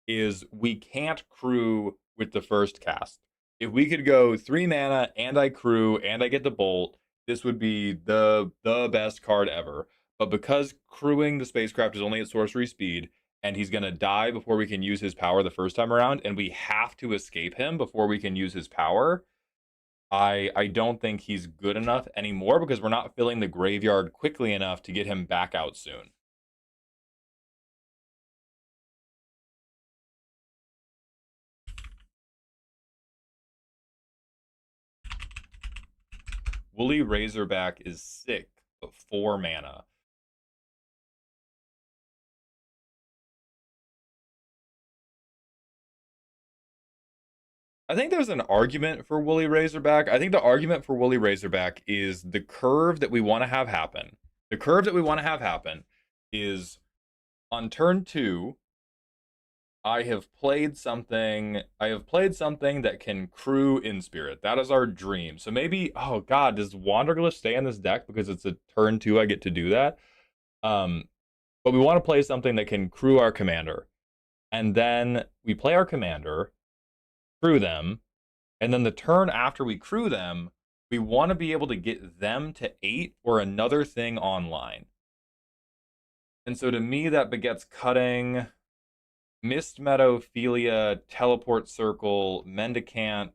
[SPEAKER 1] is we can't crew with the first cast. If we could go 3 mana and I crew and I get the bolt, this would be the best card ever. But because crewing the spacecraft is only at sorcery speed, and he's gonna die before we can use his power the first time around, and we have to escape him before we can use his power, I don't think he's good enough anymore because we're not filling the graveyard quickly enough to get him back out soon. Woolly Razorback is sick, but 4 mana. I think there's an argument for Woolly Razorback. I think the argument for Woolly Razorback is the curve that we want to have happen. The curve that we want to have happen is on turn 2, I have played something that can crew in spirit. That is our dream. So maybe, oh god, does Wanderglyph stay in this deck because it's a turn 2 I get to do that? But we want to play something that can crew our commander. And then we play our commander, crew them, and then the turn after we crew them, we want to be able to get them to 8 or another thing online. And so to me, that begets cutting Mist Meadow, Philia, Teleport Circle, Mendicant,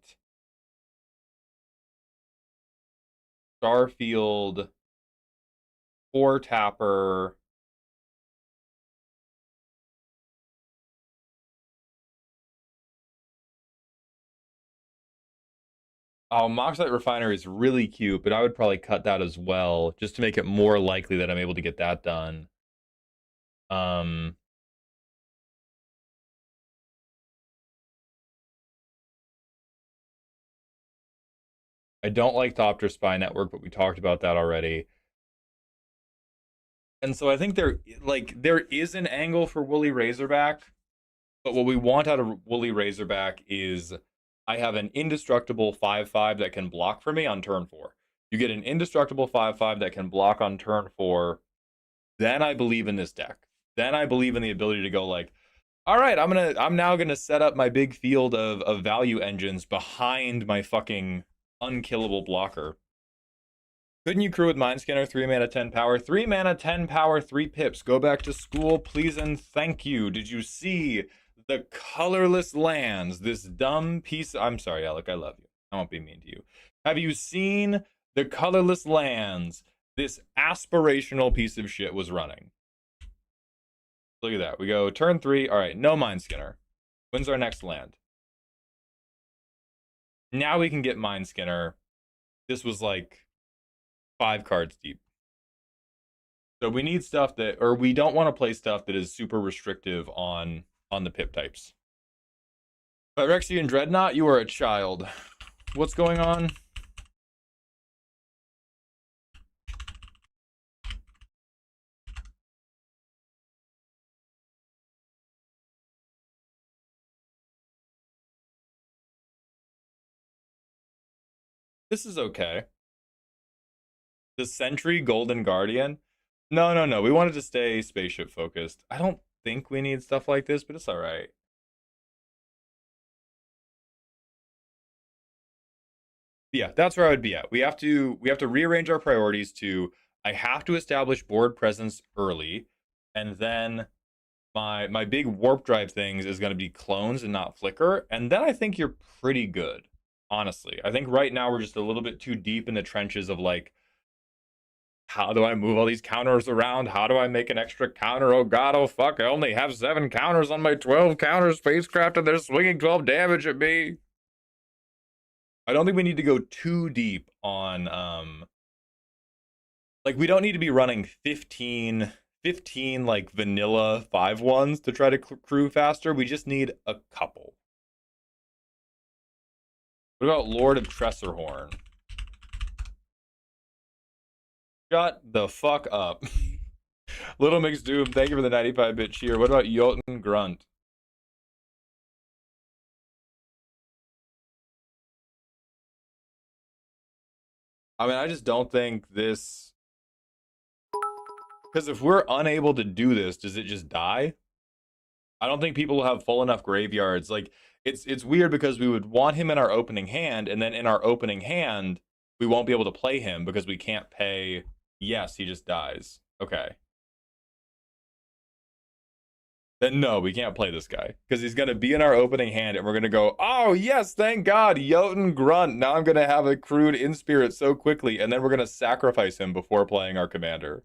[SPEAKER 1] Starfield, 4-tapper. Oh, Moxite Refinery is really cute, but I would probably cut that as well, just to make it more likely that I'm able to get that done. Um, I don't like Thopter Spy Network, but we talked about that already. And so I think there is an angle for Woolly Razorback, but what we want out of Woolly Razorback is I have an indestructible 5/5 that can block for me on turn 4. You get an indestructible 5/5 that can block on turn 4. Then I believe in this deck. Then I believe in the ability to go like, all right, I'm now gonna set up my big field of value engines behind my fucking unkillable blocker. Couldn't you crew with Mindscanner? 3 mana, 10 power. 3 mana, 10 power, 3 pips. Go back to school, please and thank you. Did you see the colorless lands? This dumb piece. I'm sorry, Alec. I love you. I won't be mean to you. Have you seen the colorless lands this aspirational piece of shit was running? Look at that. We go turn 3. All right, no Mindscanner. When's our next land? Now we can get Mindscanner. this was like 5 cards deep. So we need stuff that, or we don't want to play stuff that is super restrictive on the pip types. Phyrexian Dreadnought, you are a child. What's going on? This is okay. The Sentry Golden Guardian. No, no, no. We wanted to stay spaceship focused. I don't think we need stuff like this, but it's all right. Yeah, that's where I would be at. We have to rearrange our priorities to I have to establish board presence early, and then my big warp drive things is going to be clones and not flicker, and then I think you're pretty good. Honestly, I think right now we're just a little bit too deep in the trenches of like, how do I move all these counters around? How do I make an extra counter? Oh god, oh fuck, I only have 7 counters on my 12 counter spacecraft and they're swinging 12 damage at me. I don't think we need to go too deep on like we don't need to be running 15 like vanilla 5-1s to try to crew faster. We just need a couple. What about Lord of Tressorhorn? Shut the fuck up. Little Mix Doom, thank you for the 95-bit cheer. What about Jotun Grunt? I mean, I just don't think this... Because if we're unable to do this, does it just die? I don't think people will have full enough graveyards. Like, it's weird because we would want him in our opening hand, and then in our opening hand, we won't be able to play him because we can't pay... Yes, he just dies. Okay. Then no, we can't play this guy because he's going to be in our opening hand and we're going to go, oh, yes, thank God, Jotun Grunt. Now I'm going to have a crude in spirit so quickly. And then we're going to sacrifice him before playing our commander.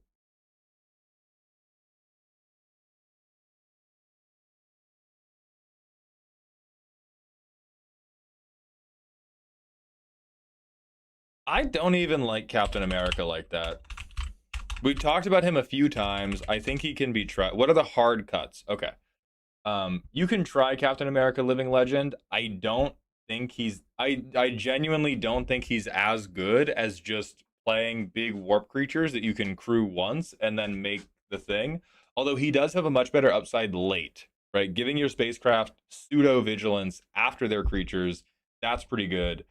[SPEAKER 1] I don't even like Captain America like that. We talked about him a few times. I think he can be tried. What are the hard cuts? Okay. You can try Captain America Living Legend. I don't think I genuinely don't think he's as good as just playing big warp creatures that you can crew once and then make the thing. Although he does have a much better upside late, right? Giving your spacecraft pseudo vigilance after their creatures, that's pretty good.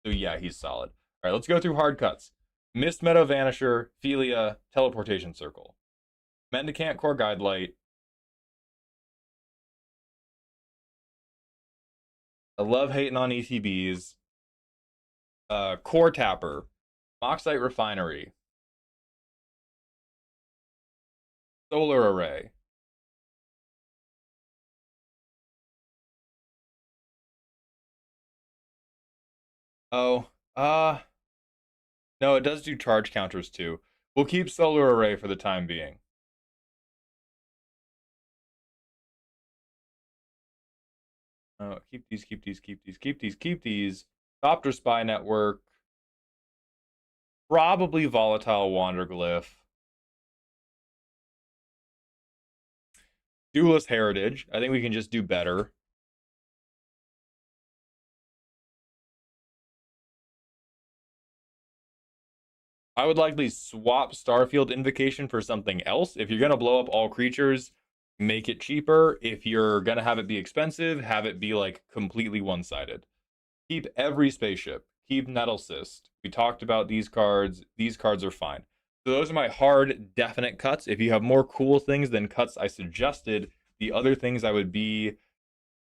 [SPEAKER 1] So yeah, he's solid. All right, let's go through hard cuts. Mist Meadow Vanisher, Philia, Teleportation Circle. Mendicant Core Guidelight, I love hating on ETBs. Core Tapper, Moxite Refinery, Solar Array. Oh, no, it does do charge counters too. We'll keep Solar Array for the time being. Keep these, keep these, keep these, keep these, keep these. Copter Spy Network. Probably Volatile Wanderglyph. Duelist Heritage. I think we can just do better. I would likely swap Starfield Invocation for something else. If you're going to blow up all creatures, make it cheaper. If you're going to have it be expensive, have it be like completely one-sided. Keep every spaceship. Keep Nettlecyst. We talked about these cards. These cards are fine. So those are my hard, definite cuts. If you have more cool things than cuts I suggested, the other things I would be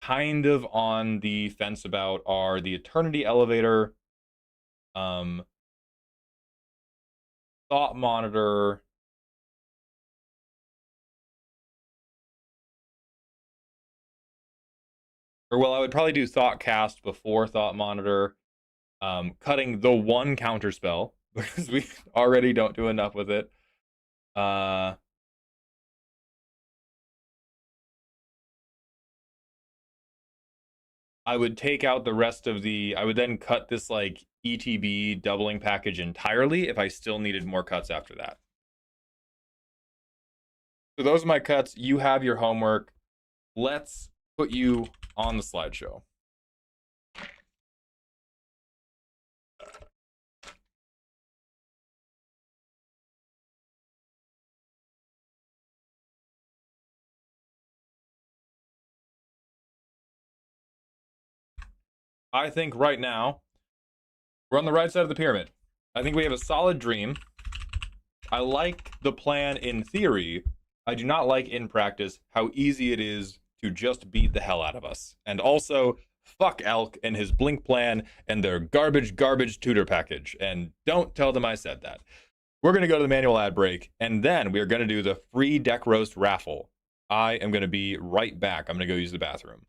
[SPEAKER 1] kind of on the fence about are the Eternity Elevator, Thought Monitor, or well, I would probably do Thought Cast before Thought Monitor, cutting the one counter spell because we already don't do enough with it. I would take out the rest of the. I would then cut this like ETB doubling package entirely if I still needed more cuts after that. So those are my cuts. You have your homework. Let's put you on the slideshow. I think right now we're on the right side of the pyramid. I think we have a solid dream. I like the plan in theory. I do not like in practice how easy it is to just beat the hell out of us. And also, fuck Elk and his Blink plan and their garbage tutor package. And don't tell them I said that. We're going to go to the manual ad break, and then we are going to do the free deck roast raffle. I am going to be right back. I'm going to go use the bathroom.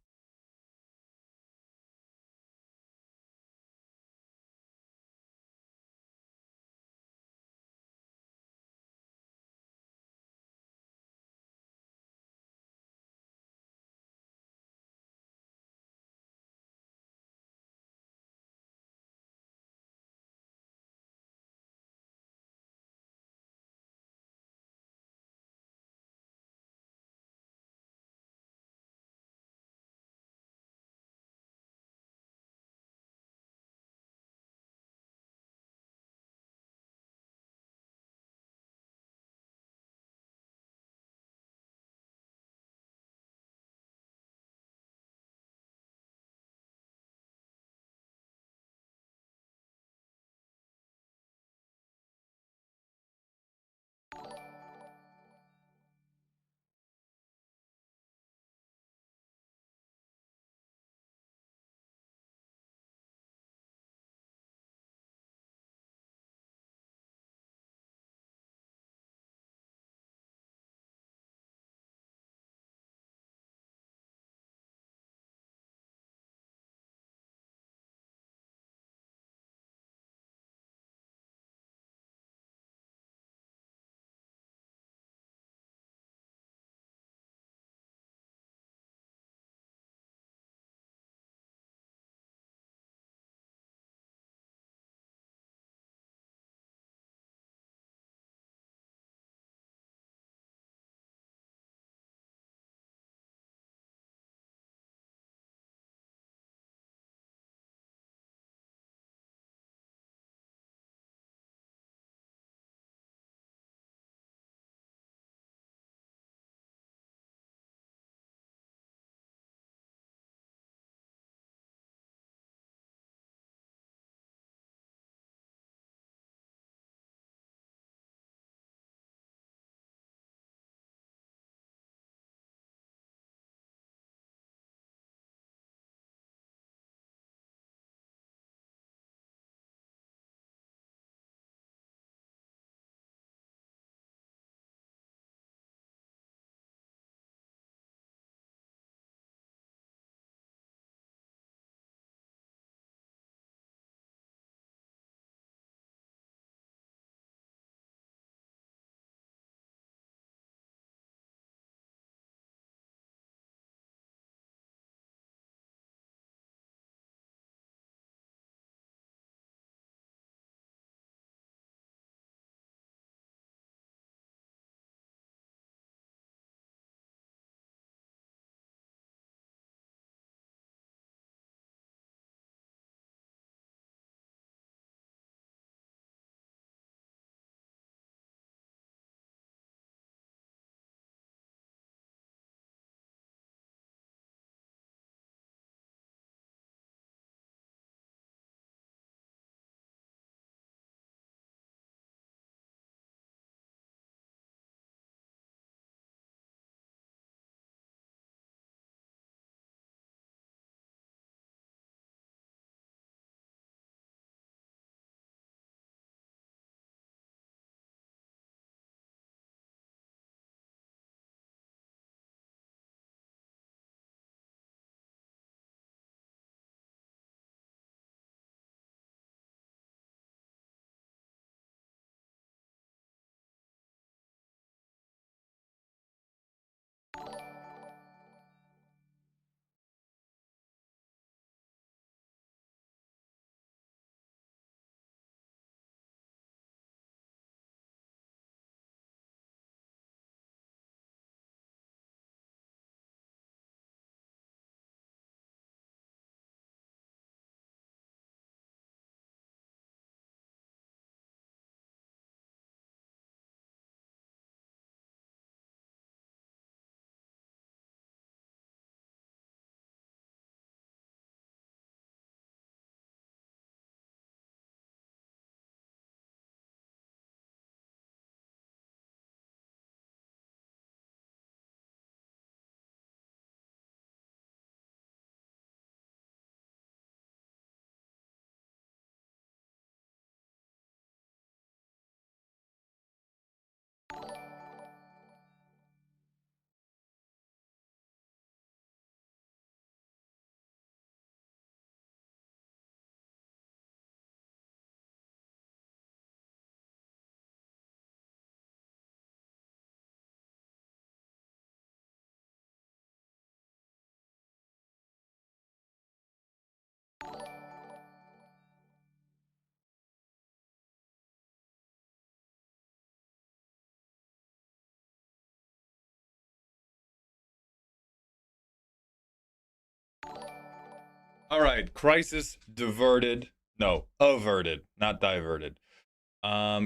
[SPEAKER 1] All right, crisis diverted. No, averted, not diverted.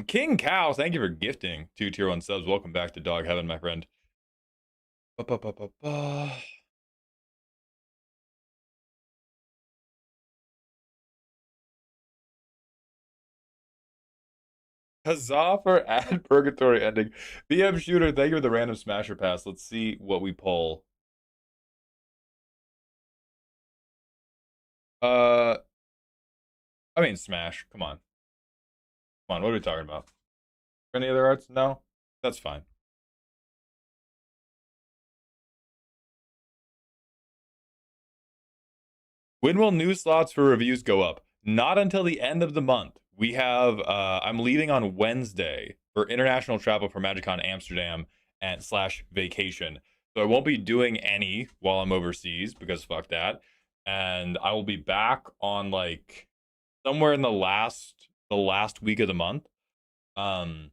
[SPEAKER 1] King Cow, thank you for gifting 2 tier 1 subs. Welcome back to Dog Heaven, my friend. Ba-ba-ba-ba-ba. Huzzah for ad purgatory ending. BM Shooter, thank you for the random smasher pass. Let's see what we pull. Uh, I mean, Smash. Come on. Come on, what are we talking about? Any other arts? No? That's fine. When will new slots for reviews go up? Not until the end of the month. We have, I'm leaving on Wednesday for international travel for MagicCon Amsterdam and slash vacation. So I won't be doing any while I'm overseas because fuck that. And I will be back on like somewhere in the last week of the month. Um,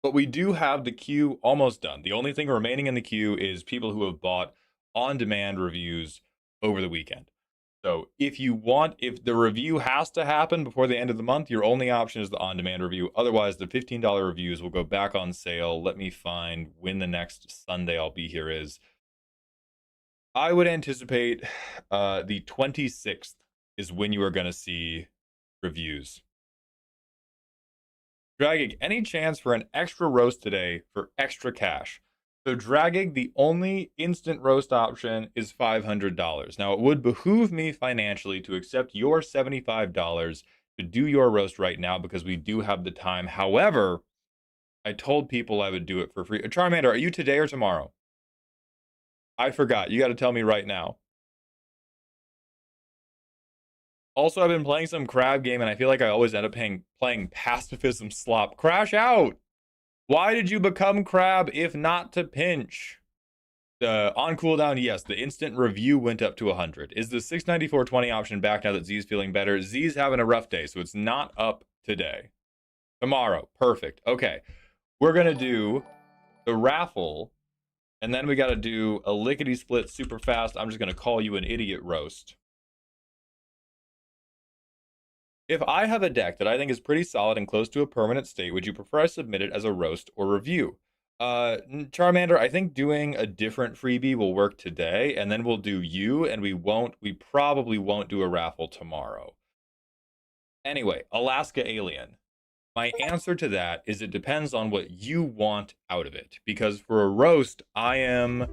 [SPEAKER 1] but we do have the queue almost done. The only thing remaining in the queue is people who have bought on-demand reviews over the weekend. So if the review has to happen before the end of the month, your only option is the on-demand review. Otherwise, the $15 reviews will go back on sale. Let me find when the next Sunday I'll be here is. I would anticipate the 26th is when you are going to see reviews. Dragging, any chance for an extra roast today for extra cash? So Dragging, the only instant roast option is $500. Now, it would behoove me financially to accept your $75 to do your roast right now because we do have the time. However, I told people I would do it for free. Charmander, are you today or tomorrow? I forgot. You got to tell me right now. Also, I've been playing some crab game, and I feel like I always end up playing pacifism slop. Crash out! Why did you become crab if not to pinch? On cooldown, yes, the instant review went up to 100. Is the 694.20 option back now that Z's feeling better? Z's having a rough day, so it's not up today. Tomorrow, perfect. Okay, we're gonna do the raffle, and then we gotta do a lickety split super fast. I'm just gonna call you an idiot roast. If I have a deck that I think is pretty solid and close to a permanent state, would you prefer I submit it as a roast or review? Charmander, I think doing a different freebie will work today, and then we'll do you, and we probably won't do a raffle tomorrow. Anyway, Alaska Alien. My answer to that is it depends on what you want out of it. Because for a roast, I am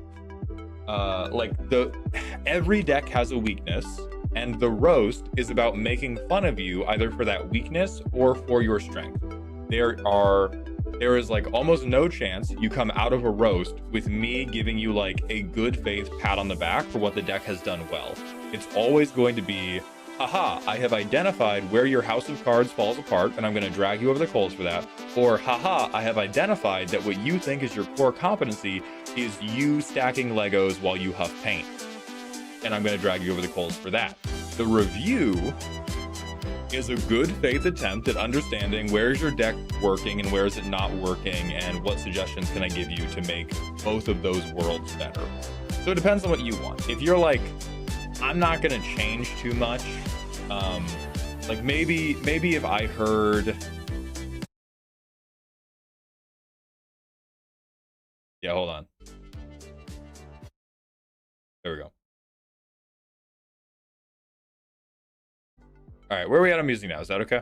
[SPEAKER 1] every deck has a weakness, and the roast is about making fun of you either for that weakness or for your strength. There is like almost no chance you come out of a roast with me giving you like a good faith pat on the back for what the deck has done well. It's always going to be, haha, I have identified where your house of cards falls apart, and I'm going to drag you over the coals for that. Or, haha, I have identified that what you think is your core competency is you stacking Legos while you huff paint. And I'm going to drag you over the coals for that. The review is a good faith attempt at understanding where is your deck working and where is it not working, and what suggestions can I give you to make both of those worlds better. So it depends on what you want. If you're like, I'm not gonna change too much, like maybe if I heard, yeah, hold on, there we go. All right, where are we at on music now? Is that okay?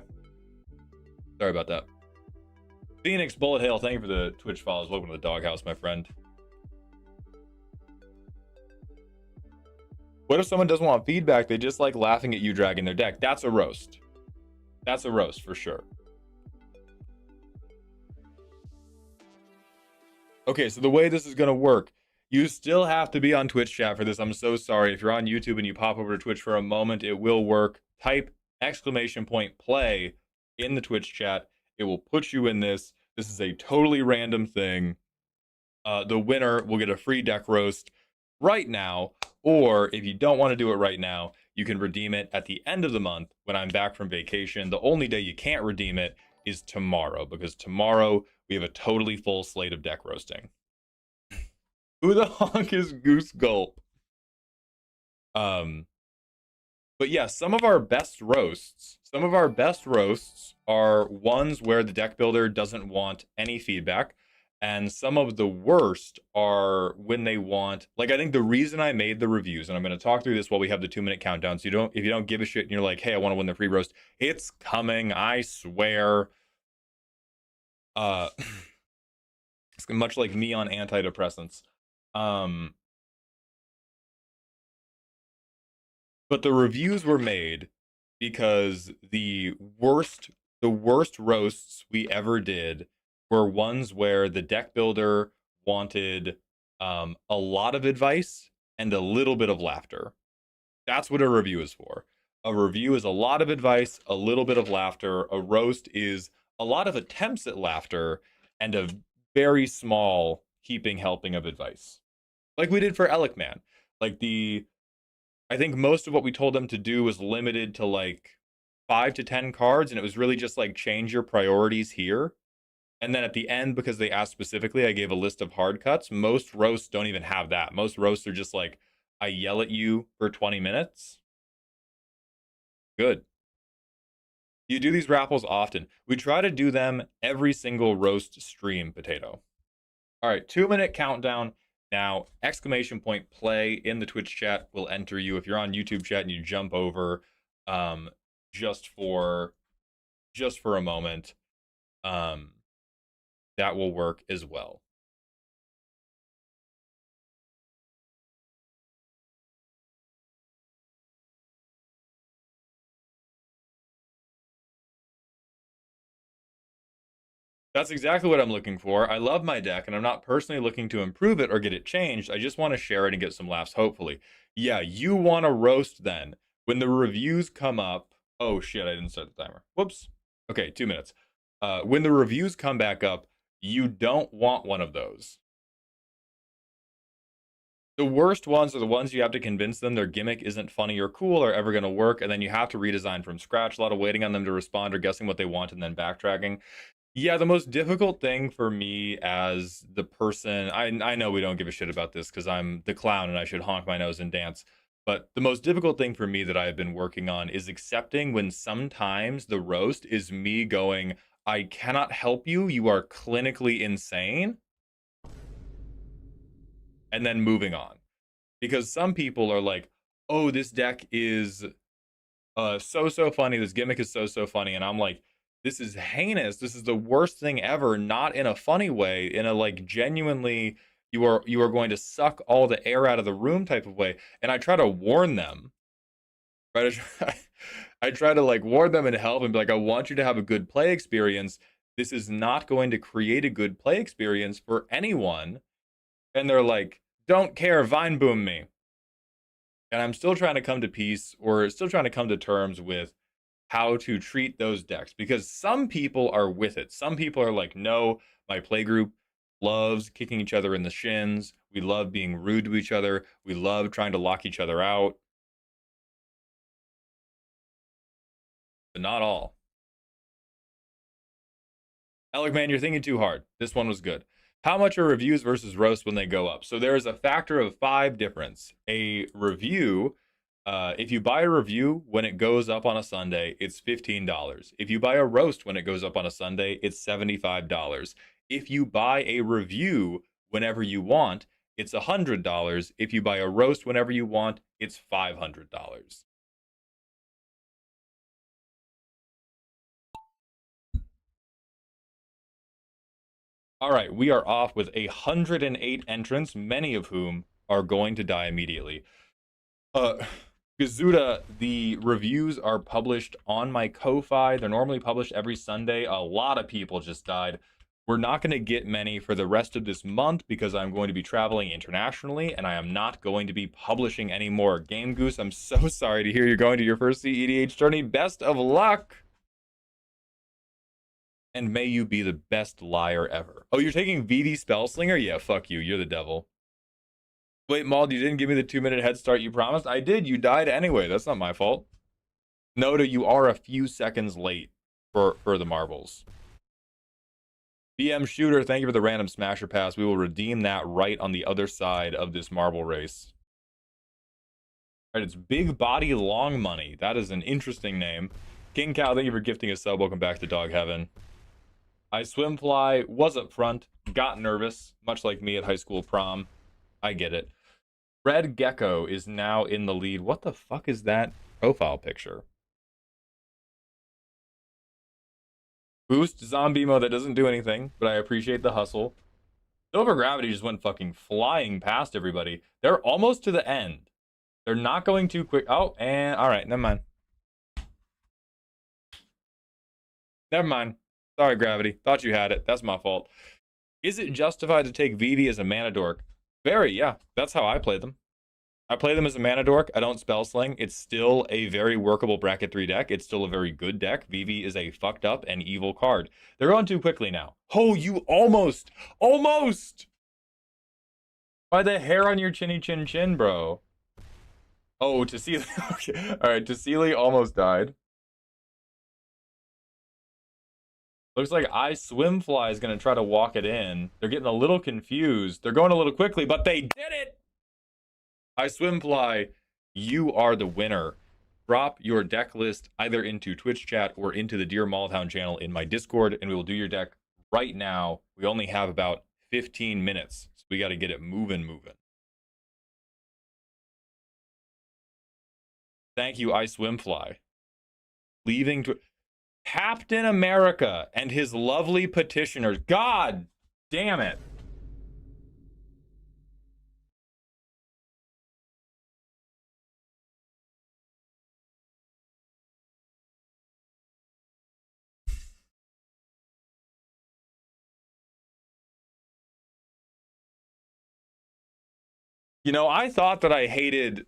[SPEAKER 1] Sorry about that. Phoenix Bullet Hail, thank you for the Twitch follows. Welcome to the doghouse, my friend. What if someone doesn't want feedback? They just like laughing at you dragging their deck. That's a roast. That's a roast for sure. Okay, so the way this is going to work, you still have to be on Twitch chat for this. I'm so sorry. If you're on YouTube and you pop over to Twitch for a moment, it will work. Type !play in the Twitch chat. It will put you in this. This is a totally random thing. The winner will get a free deck roast right now, or if you don't want to do it right now, you can redeem it at the end of the month when I'm back from vacation. The only day you can't redeem it is tomorrow, because tomorrow we have a totally full slate of deck roasting. Who the honk is Goose Gulp? But yeah, some of our best roasts, are ones where the deck builder doesn't want any feedback. And some of the worst are when they want, like, I think the reason I made the reviews, and I'm going to talk through this while we have the 2 minute countdown. So if you don't give a shit and you're like, hey, I want to win the free roast, it's coming, I swear. Uh, it's much like me on antidepressants. Um, but the reviews were made because the worst roasts we ever did were ones where the deck builder wanted a lot of advice and a little bit of laughter. That's what a review is for. A review is a lot of advice, a little bit of laughter. A roast is a lot of attempts at laughter and a very small heaping helping of advice. Like we did for Alec Man. Like I think most of what we told them to do was limited to like 5 to 10 cards, and it was really just like change your priorities here. And then at the end, because they asked specifically, I gave a list of hard cuts. Most roasts don't even have that. Most roasts are just like, I yell at you for 20 minutes. Good. You do these raffles often. We try to do them every single roast stream, Potato. All right, 2 minute countdown. Now, exclamation point play in the Twitch chat will enter you. If you're on YouTube chat and you jump over um, just for a moment, that will work as well. That's exactly what I'm looking for. I love my deck, and I'm not personally looking to improve it or get it changed. I just want to share it and get some laughs, hopefully. Yeah, you want to roast then. When the reviews come up... Oh, shit, I didn't start the timer. Whoops. Okay, 2 minutes. When the reviews come back up, you don't want one of those. The worst ones are the ones you have to convince them their gimmick isn't funny or cool or ever going to work, and then you have to redesign from scratch. A lot of waiting on them to respond or guessing what they want and then backtracking. Yeah, the most difficult thing for me as the person, I know we don't give a shit about this because I'm the clown and I should honk my nose and dance. But the most difficult thing for me that I've been working on is accepting when sometimes the roast is me going, I cannot help you. You are clinically insane. And then moving on. Because some people are like, oh, this deck is so funny. This gimmick is so funny. And I'm like, this is heinous. This is the worst thing ever. Not in a funny way, in a like genuinely you are going to suck all the air out of the room type of way. And I try to warn them. Right? I try to like warn them and help and be like, I want you to have a good play experience. This is not going to create a good play experience for anyone. And they're like, don't care, vine boom me. And I'm still trying to come to peace or still trying to come to terms with how to treat those decks because some people are with it. Some people are like, no, my playgroup loves kicking each other in the shins. We love being rude to each other. We love trying to lock each other out. But not all. Alec, man, you're thinking too hard. This one was good. How much are reviews versus roast when they go up? So there is a factor of 5 difference. A review, if you buy a review when it goes up on a Sunday, it's $15. If you buy a roast when it goes up on a Sunday, it's $75. If you buy a review whenever you want, it's $100. If you buy a roast whenever you want, it's $500. All right, we are off with 108 entrants, many of whom are going to die immediately. Gazuda, the reviews are published on my Ko-Fi. They're normally published every Sunday. A lot of people just died. We're not going to get many for the rest of this month because I'm going to be traveling internationally and I am not going to be publishing any more. Game Goose, I'm so sorry to hear you're going to your first CEDH journey. Best of luck! And may you be the best liar ever. Oh, you're taking VD Spellslinger? Yeah, fuck you. You're the devil. Wait, Mauled, you didn't give me the 2 minute head start you promised? I did. You died anyway. That's not my fault. Noda, you are a few seconds late for the marbles. BM Shooter, thank you for the random smasher pass. We will redeem that right on the other side of this marble race. Right, it's Big Body Long Money. That is an interesting name. King Cow, thank you for gifting a sub. Welcome back to Dog Heaven. I swim fly, was up front, got nervous, much like me at high school prom. I get it. Red Gecko is now in the lead. What the fuck is that profile picture? Boost zombie mode that doesn't do anything, but I appreciate the hustle. Silver Gravity just went fucking flying past everybody. They're almost to the end. They're not going too quick. Oh, and all right, never mind. Never mind. Sorry, Gravity. Thought you had it. That's my fault. Is it justified to take Vivi as a mana dork? Very, yeah. That's how I play them. I play them as a mana dork. I don't spell sling. It's still a very workable bracket 3 deck. It's still a very good deck. Vivi is a fucked up and evil card. They're going too quickly now. Oh, you almost! By the hair on your chinny chin chin, bro. Oh, Tassili. Okay. Alright, Tassili almost died. Looks like I Swimfly is going to try to walk it in. They're getting a little confused. They're going a little quickly, but they did it! I Swimfly, you are the winner. Drop your deck list either into Twitch chat or into the Dear Malltown channel in my Discord, and we will do your deck right now. We only have about 15 minutes, so we got to get it moving. Thank you, I Swimfly. Leaving to Captain America and his lovely petitioners. God damn it. You know, I thought that I hated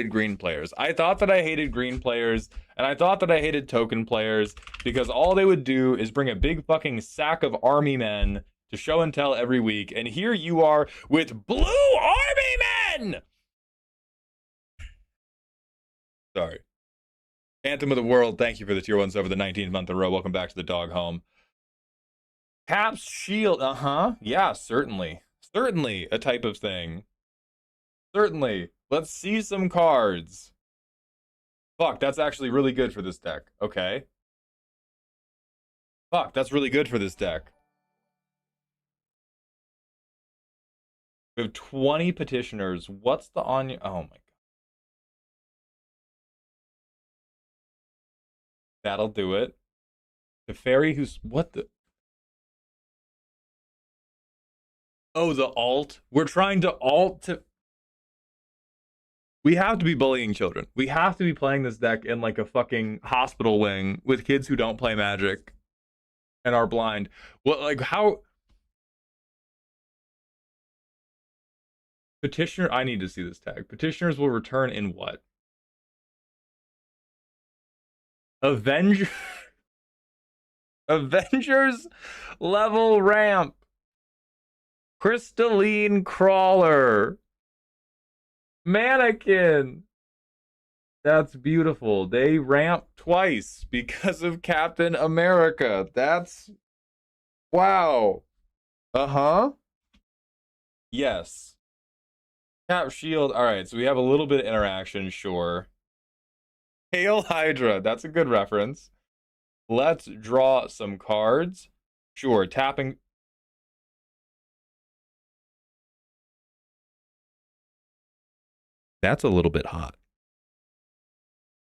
[SPEAKER 1] green players. I thought that I hated green players, and I thought that I hated token players because all they would do is bring a big fucking sack of army men to show and tell every week, and here you are with blue army men. Sorry. Anthem of the World, thank you for the tier 1 sub for the 19th month in a row. Welcome back to the dog home. Cap's Shield, yeah, certainly a type of thing. Certainly. Let's see some cards. Fuck, that's actually really good for this deck. Okay. Fuck, that's really good for this deck. We have 20 petitioners. What's the on? Oh my god. That'll do it. The fairy who's what the? Oh, the alt. We're trying to alt to. We have to be bullying children. We have to be playing this deck in like a fucking hospital wing with kids who don't play Magic and are blind. What, like, how? Petitioner, I need to see this tag. Petitioners will return in what? Avengers level ramp. Crystalline Crawler. Mannequin. That's beautiful. They ramp twice because of Captain America. That's wow. Yes. Cap Shield. All right, so we have a little bit of interaction, sure. Hail Hydra. That's a good reference. Let's draw some cards. Sure, tapping. That's a little bit hot.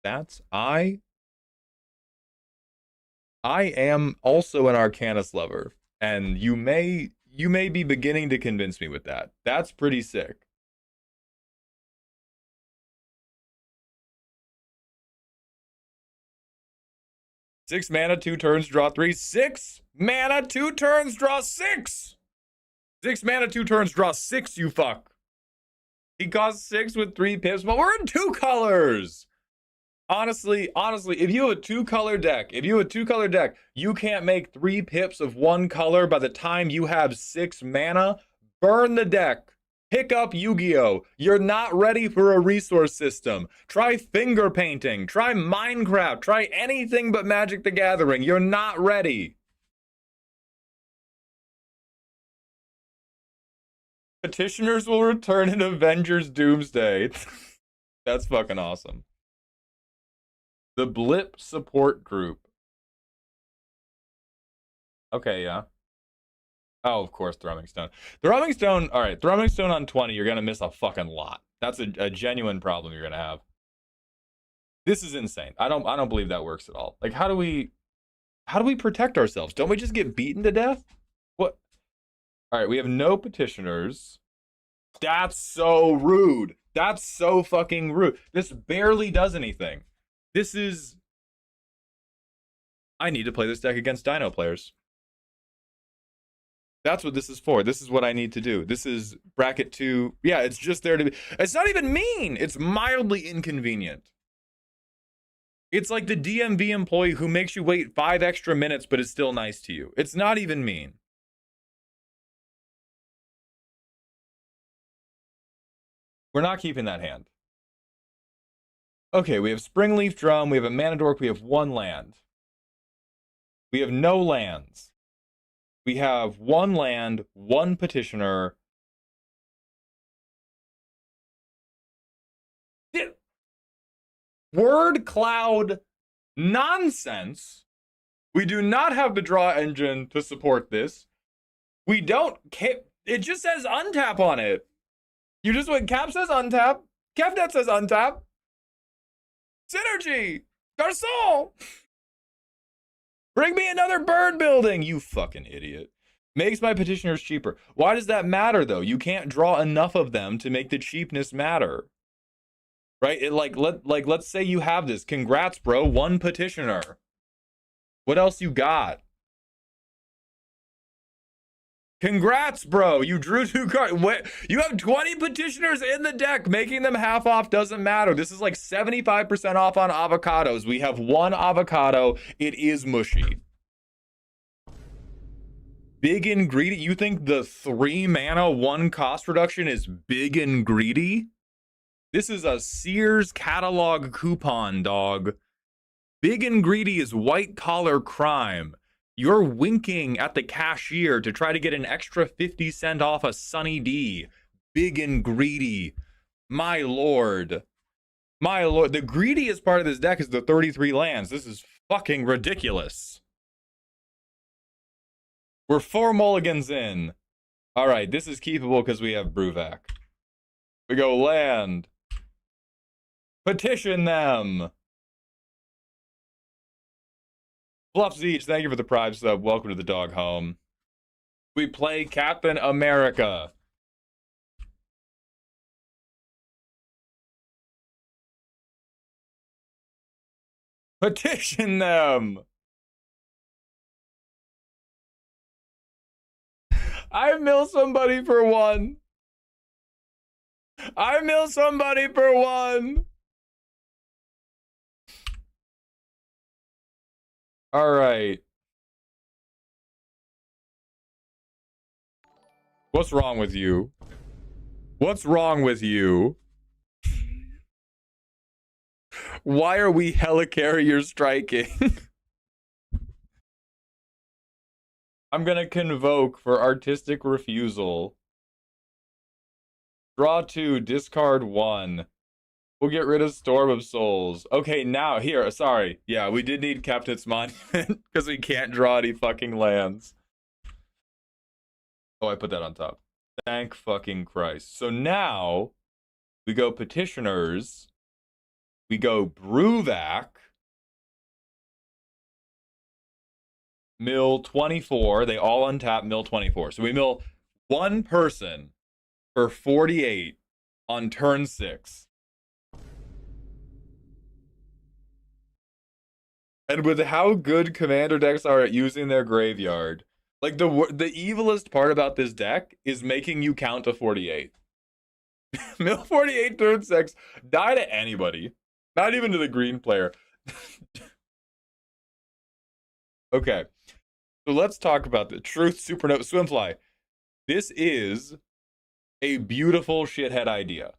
[SPEAKER 1] That's I am also an Arcanus lover, and you may be beginning to convince me with that. That's pretty sick. Six mana, 2 turns, draw 3. 6 mana, 2 turns, draw 6. 6 mana, 2 turns, draw 6, you fuck. He costs 6 with 3 pips, but we're in 2 colors. Honestly, if you have a 2-color deck, you can't make 3 pips of 1 color by the time you have 6 mana. Burn the deck. Pick up Yu-Gi-Oh! You're not ready for a resource system. Try finger painting. Try Minecraft. Try anything but Magic the Gathering. You're not ready. Petitioners will return in Avengers Doomsday. That's fucking awesome. The Blip support group. Okay, yeah. Oh, of course, Thrumming Stone. Thrumming Stone, all right, Thrumming Stone on 20, you're going to miss a fucking lot. That's a genuine problem you're going to have. This is insane. I don't believe that works at all. Like, how do we protect ourselves? Don't we just get beaten to death? What? All right, we have no petitioners. That's so rude. That's so fucking rude. This barely does anything. This is... I need to play this deck against Dino players. That's what this is for. This is what I need to do. This is bracket 2. Yeah, it's just there to be... It's not even mean. It's mildly inconvenient. It's like the DMV employee who makes you wait 5 extra minutes but is still nice to you. It's not even mean. We're not keeping that hand. Okay, we have Springleaf Drum, we have a Mana Dork, we have 1 land. We have no lands. We have 1 land, 1 petitioner. Word cloud nonsense. We do not have the draw engine to support this. We don't. It just says untap on it. You just went. Cap says untap. CapNet says untap. Synergy. Garçon. Bring me another bird building. You fucking idiot. Makes my petitioners cheaper. Why does that matter though? You can't draw enough of them to make the cheapness matter. Right? Let's say you have this. Congrats, bro. 1 petitioner. What else you got? Congrats, bro. You drew 2 cards. You have 20 petitioners in the deck. Making them half off doesn't matter. This is like 75% off on avocados. We have 1 avocado. It is mushy. Big and greedy. You think the 3 mana, 1 cost reduction is big and greedy? This is a Sears catalog coupon, dog. Big and greedy is white collar crime. You're winking at the cashier to try to get an extra 50 cent off a Sunny D. Big and greedy. My lord. My lord. The greediest part of this deck is the 33 lands. This is fucking ridiculous. We're 4 mulligans in. All right, this is keepable because we have Bruvac. We go land. Petition them. Fluff Zeech, thank you for the Prime sub. Welcome to the dog home. We play Captain America. Petition them. I mill somebody for 1. I mill somebody for 1. All right. What's wrong with you? What's wrong with you? Why are we helicarrier striking? I'm gonna convoke for artistic refusal. Draw 2, discard 1. We'll get rid of Storm of Souls. Okay, now, here, sorry. Yeah, we did need Captain's Monument because we can't draw any fucking lands. Oh, I put that on top. Thank fucking Christ. So now, we go Petitioners. We go Bruvac. Mill 24. They all untap mill 24. So we mill 1 person for 48 on turn 6. And with how good commander decks are at using their graveyard, like the evilest part about this deck is making you count to 48. Mill 48 turn 6, die to anybody, not even to the green player. Okay, so let's talk about the Truth Supernova Swimfly. This is a beautiful shithead idea.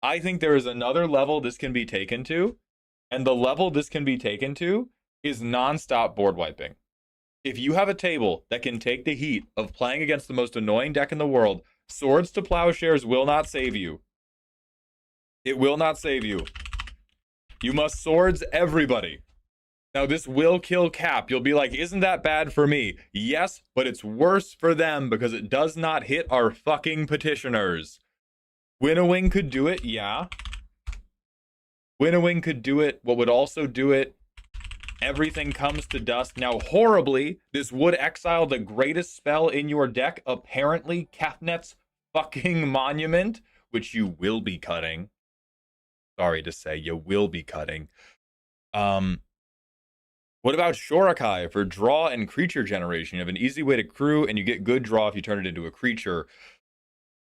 [SPEAKER 1] I think there is another level this can be taken to. And the level this can be taken to is non-stop board wiping. If you have a table that can take the heat of playing against the most annoying deck in the world, Swords to Plowshares will not save you. It will not save you. You must swords everybody. Now, this will kill Cap. You'll be like, isn't that bad for me? Yes, but it's worse for them because it does not hit our fucking petitioners. Winnowing could do it, yeah. Winnowing could do it. What would also do it? Everything comes to dust. Now, horribly, this would exile the greatest spell in your deck, apparently, Kefnet's fucking Monument, which you will be cutting. Sorry to say, you will be cutting. What about Shorakai for draw and creature generation? You have an easy way to crew, and you get good draw if you turn it into a creature.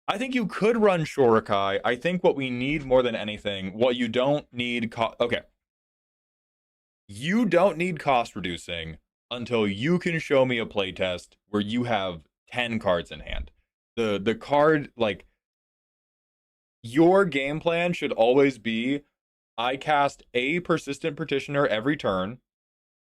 [SPEAKER 1] I think you could run Shorakai. I think what we need more than anything, what you don't need... Okay. You don't need cost reducing until you can show me a playtest where you have 10 cards in hand. The card, like... Your game plan should always be, I cast a Persistent Petitioner every turn,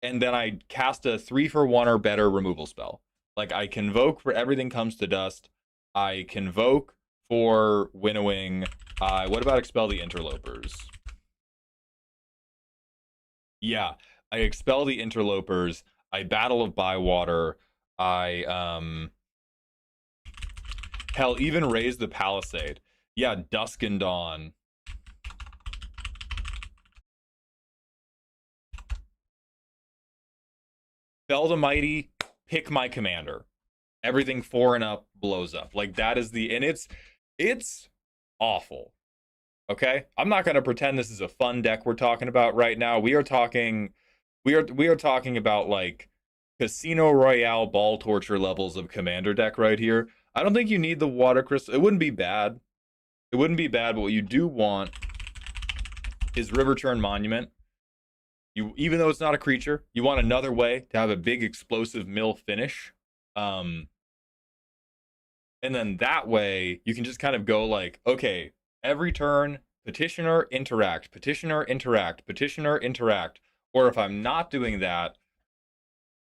[SPEAKER 1] and then I cast a 3-for-1 or better removal spell. Like, I Convoke for Everything Comes to Dust. I Convoke for Winnowing. What about Expel the Interlopers? Yeah, I Expel the Interlopers. I Battle of Bywater. I, hell, even Raise the Palisade. Yeah, Dusk and Dawn. Fell the Mighty, pick my commander. Everything 4 and up blows up. Like, that is the... And it's awful. Okay? I'm not going to pretend this is a fun deck we're talking about right now. We are talking about, like, Casino Royale ball torture levels of commander deck right here. I don't think you need the Water Crystal. It wouldn't be bad. It wouldn't be bad, but what you do want is Riverturn Monument. Even though it's not a creature, you want another way to have a big explosive mill finish. And then that way, you can just kind of go like, okay, every turn, petitioner, interact, petitioner, interact, petitioner, interact. Or if I'm not doing that,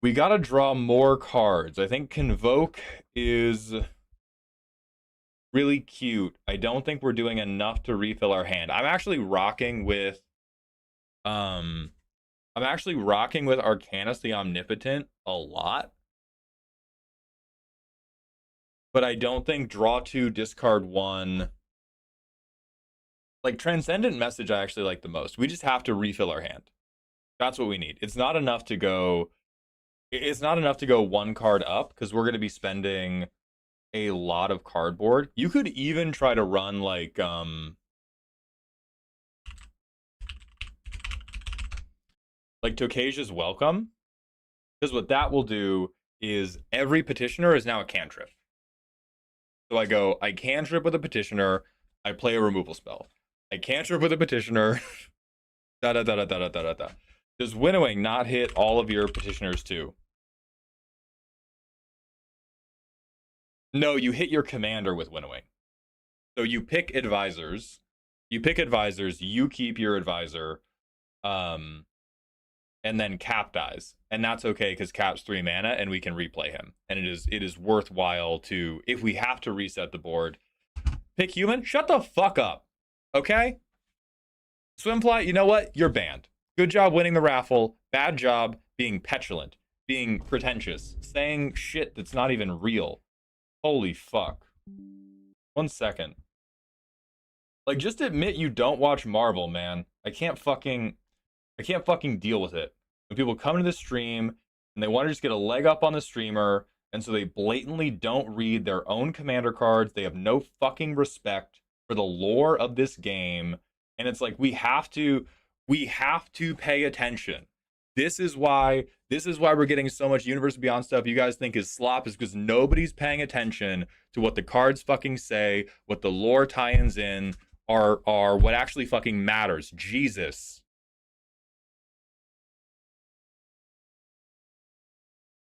[SPEAKER 1] we got to draw more cards. I think Convoke is really cute. I don't think we're doing enough to refill our hand. I'm actually rocking with Arcanus the Omnipotent a lot. But I don't think draw 2, discard 1. Like, Transcendent Message I actually like the most. We just have to refill our hand. That's what we need. It's not enough to go one card up, because we're going to be spending a lot of cardboard. You could even try to run like Tokasia's Welcome, because what that will do is every petitioner is now a cantrip. So I cantrip with a petitioner, I play a removal spell. I cantrip with a petitioner. Da da da da da da da da. Does Winnowing not hit all of your petitioners too? No, you hit your commander with Winnowing. So you pick advisors. You keep your advisor. And then Cap dies. And that's okay because Cap's 3 mana and we can replay him. And it is worthwhile to, if we have to reset the board, pick human. Shut the fuck up. Okay? Swimfly, you know what? You're banned. Good job winning the raffle. Bad job being petulant, being pretentious, saying shit that's not even real. Holy fuck. 1 second. Like, just admit you don't watch Marvel, man. I can't fucking deal with it. When people come to the stream and they want to just get a leg up on the streamer, and so they blatantly don't read their own commander cards. They have no fucking respect for the lore of this game. And it's like, we have to pay attention. This is why we're getting so much Universe Beyond stuff you guys think is slop, is because nobody's paying attention to what the cards fucking say, what the lore tie-ins in are what actually fucking matters. Jesus.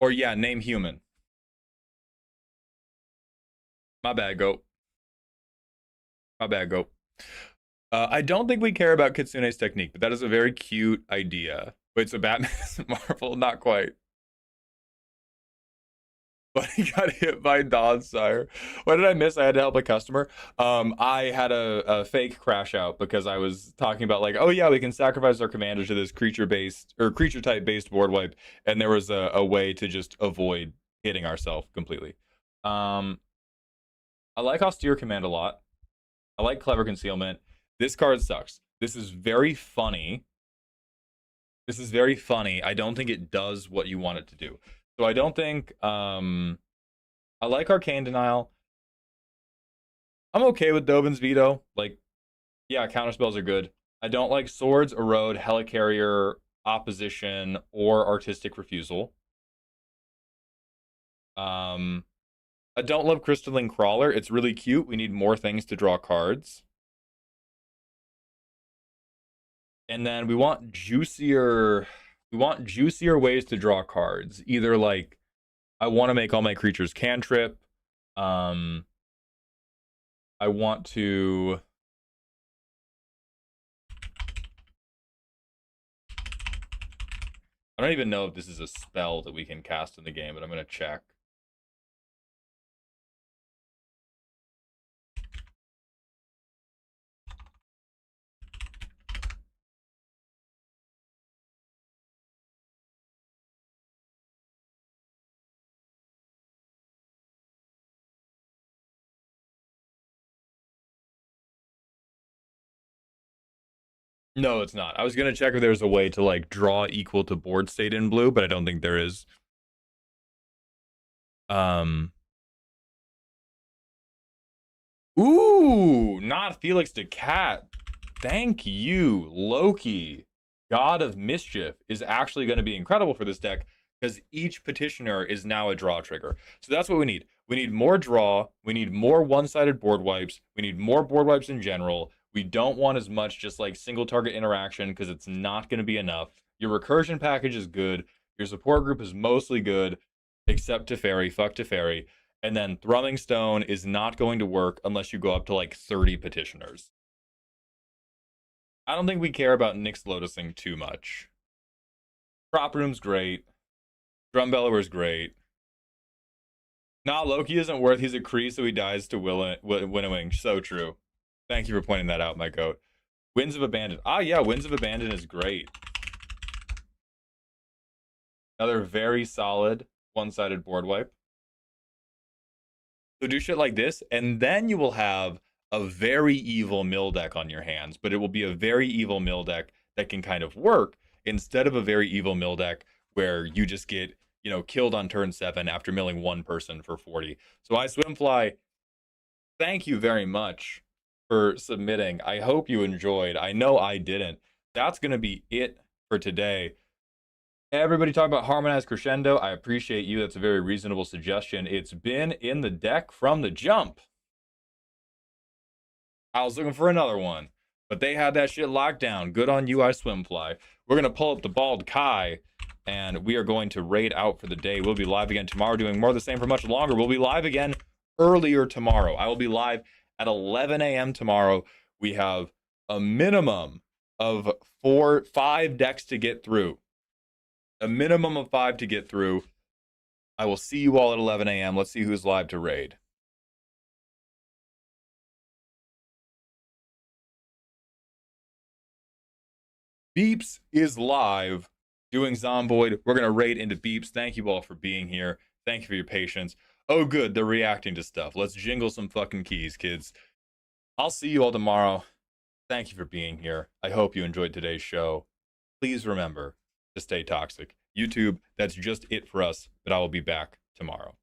[SPEAKER 1] Or yeah, name human. My bad, Goat. I don't think we care about Kitsune's technique, but that is a very cute idea. Wait, so Batman is Marvel? Not quite.
[SPEAKER 2] but he got hit by Dawn Sire. What did I miss? I had to help a customer. I had a fake crash out because I was talking about like, oh yeah, we can sacrifice our commander to this creature based or creature type based board wipe, and there was a way to just avoid hitting ourselves completely. Um, I like Austere Command a lot. I like Clever Concealment. This card sucks. This is very funny. This is very funny. I don't think it does what you want it to do. So I don't think I like Arcane Denial. I'm okay with Dovin's Veto. Like, yeah, counterspells are good. I don't like Swords, Erode, Helicarrier, Opposition, or Artistic Refusal. Um, I don't love Crystalline Crawler. It's really cute. We need more things to draw cards. And then we want juicier ways to draw cards. Either like I want to make all my creatures cantrip. Um, I want to. I don't even know if this is a spell that we can cast in the game, but I'm gonna check. No, it's not. I was gonna check if there's a way to like draw equal to board state in blue, but I don't think there is. Um. Ooh, not Felix the Cat. Thank you, Loki. God of Mischief is actually going to be incredible for this deck because each petitioner is now a draw trigger. So that's what we need. We need more draw. We need more one-sided board wipes. We need more board wipes in general. We don't want as much just like single target interaction because it's not going to be enough. Your recursion package is good. Your support group is mostly good, except Teferi. Fuck Teferi. And then Thrumming Stone is not going to work unless you go up to like 30 petitioners. I don't think we care about Nyx Lotusing too much. Prop Room's great. Drumbellower's great. Nah, Loki isn't worth. He's a Kree, so he dies to Winnowing. So true. Thank you for pointing that out, my goat. Winds of Abandon. Ah, yeah, Winds of Abandon is great. Another very solid one-sided board wipe. So do shit like this, and then you will have a very evil mill deck on your hands, but it will be a very evil mill deck that can kind of work instead of a very evil mill deck where you just get, killed on turn 7 after milling one person for 40. So I Swimfly, thank you very much for submitting. I hope you enjoyed. I know I didn't. That's going to be it for today. Everybody talk about Harmonized Crescendo. I appreciate you. That's a very reasonable suggestion. It's been in the deck from the jump. I was looking for another one, but they had that shit locked down. Good on you, I Swimfly. We're going to pull up the Bald Kai, and we are going to raid out for the day. We'll be live again tomorrow, doing more of the same for much longer. We'll be live again earlier tomorrow. I will be live at 11 a.m. tomorrow. We have a minimum of 5 decks to get through. A minimum of 5 to get through. I will see you all at 11 a.m. Let's see who's live to raid. Beeps is live doing Zomboid. We're going to raid into Beeps. Thank you all for being here. Thank you for your patience. Oh, good. They're reacting to stuff. Let's jingle some fucking keys, kids. I'll see you all tomorrow. Thank you for being here. I hope you enjoyed today's show. Please remember to stay toxic. YouTube, that's just it for us, but I will be back tomorrow.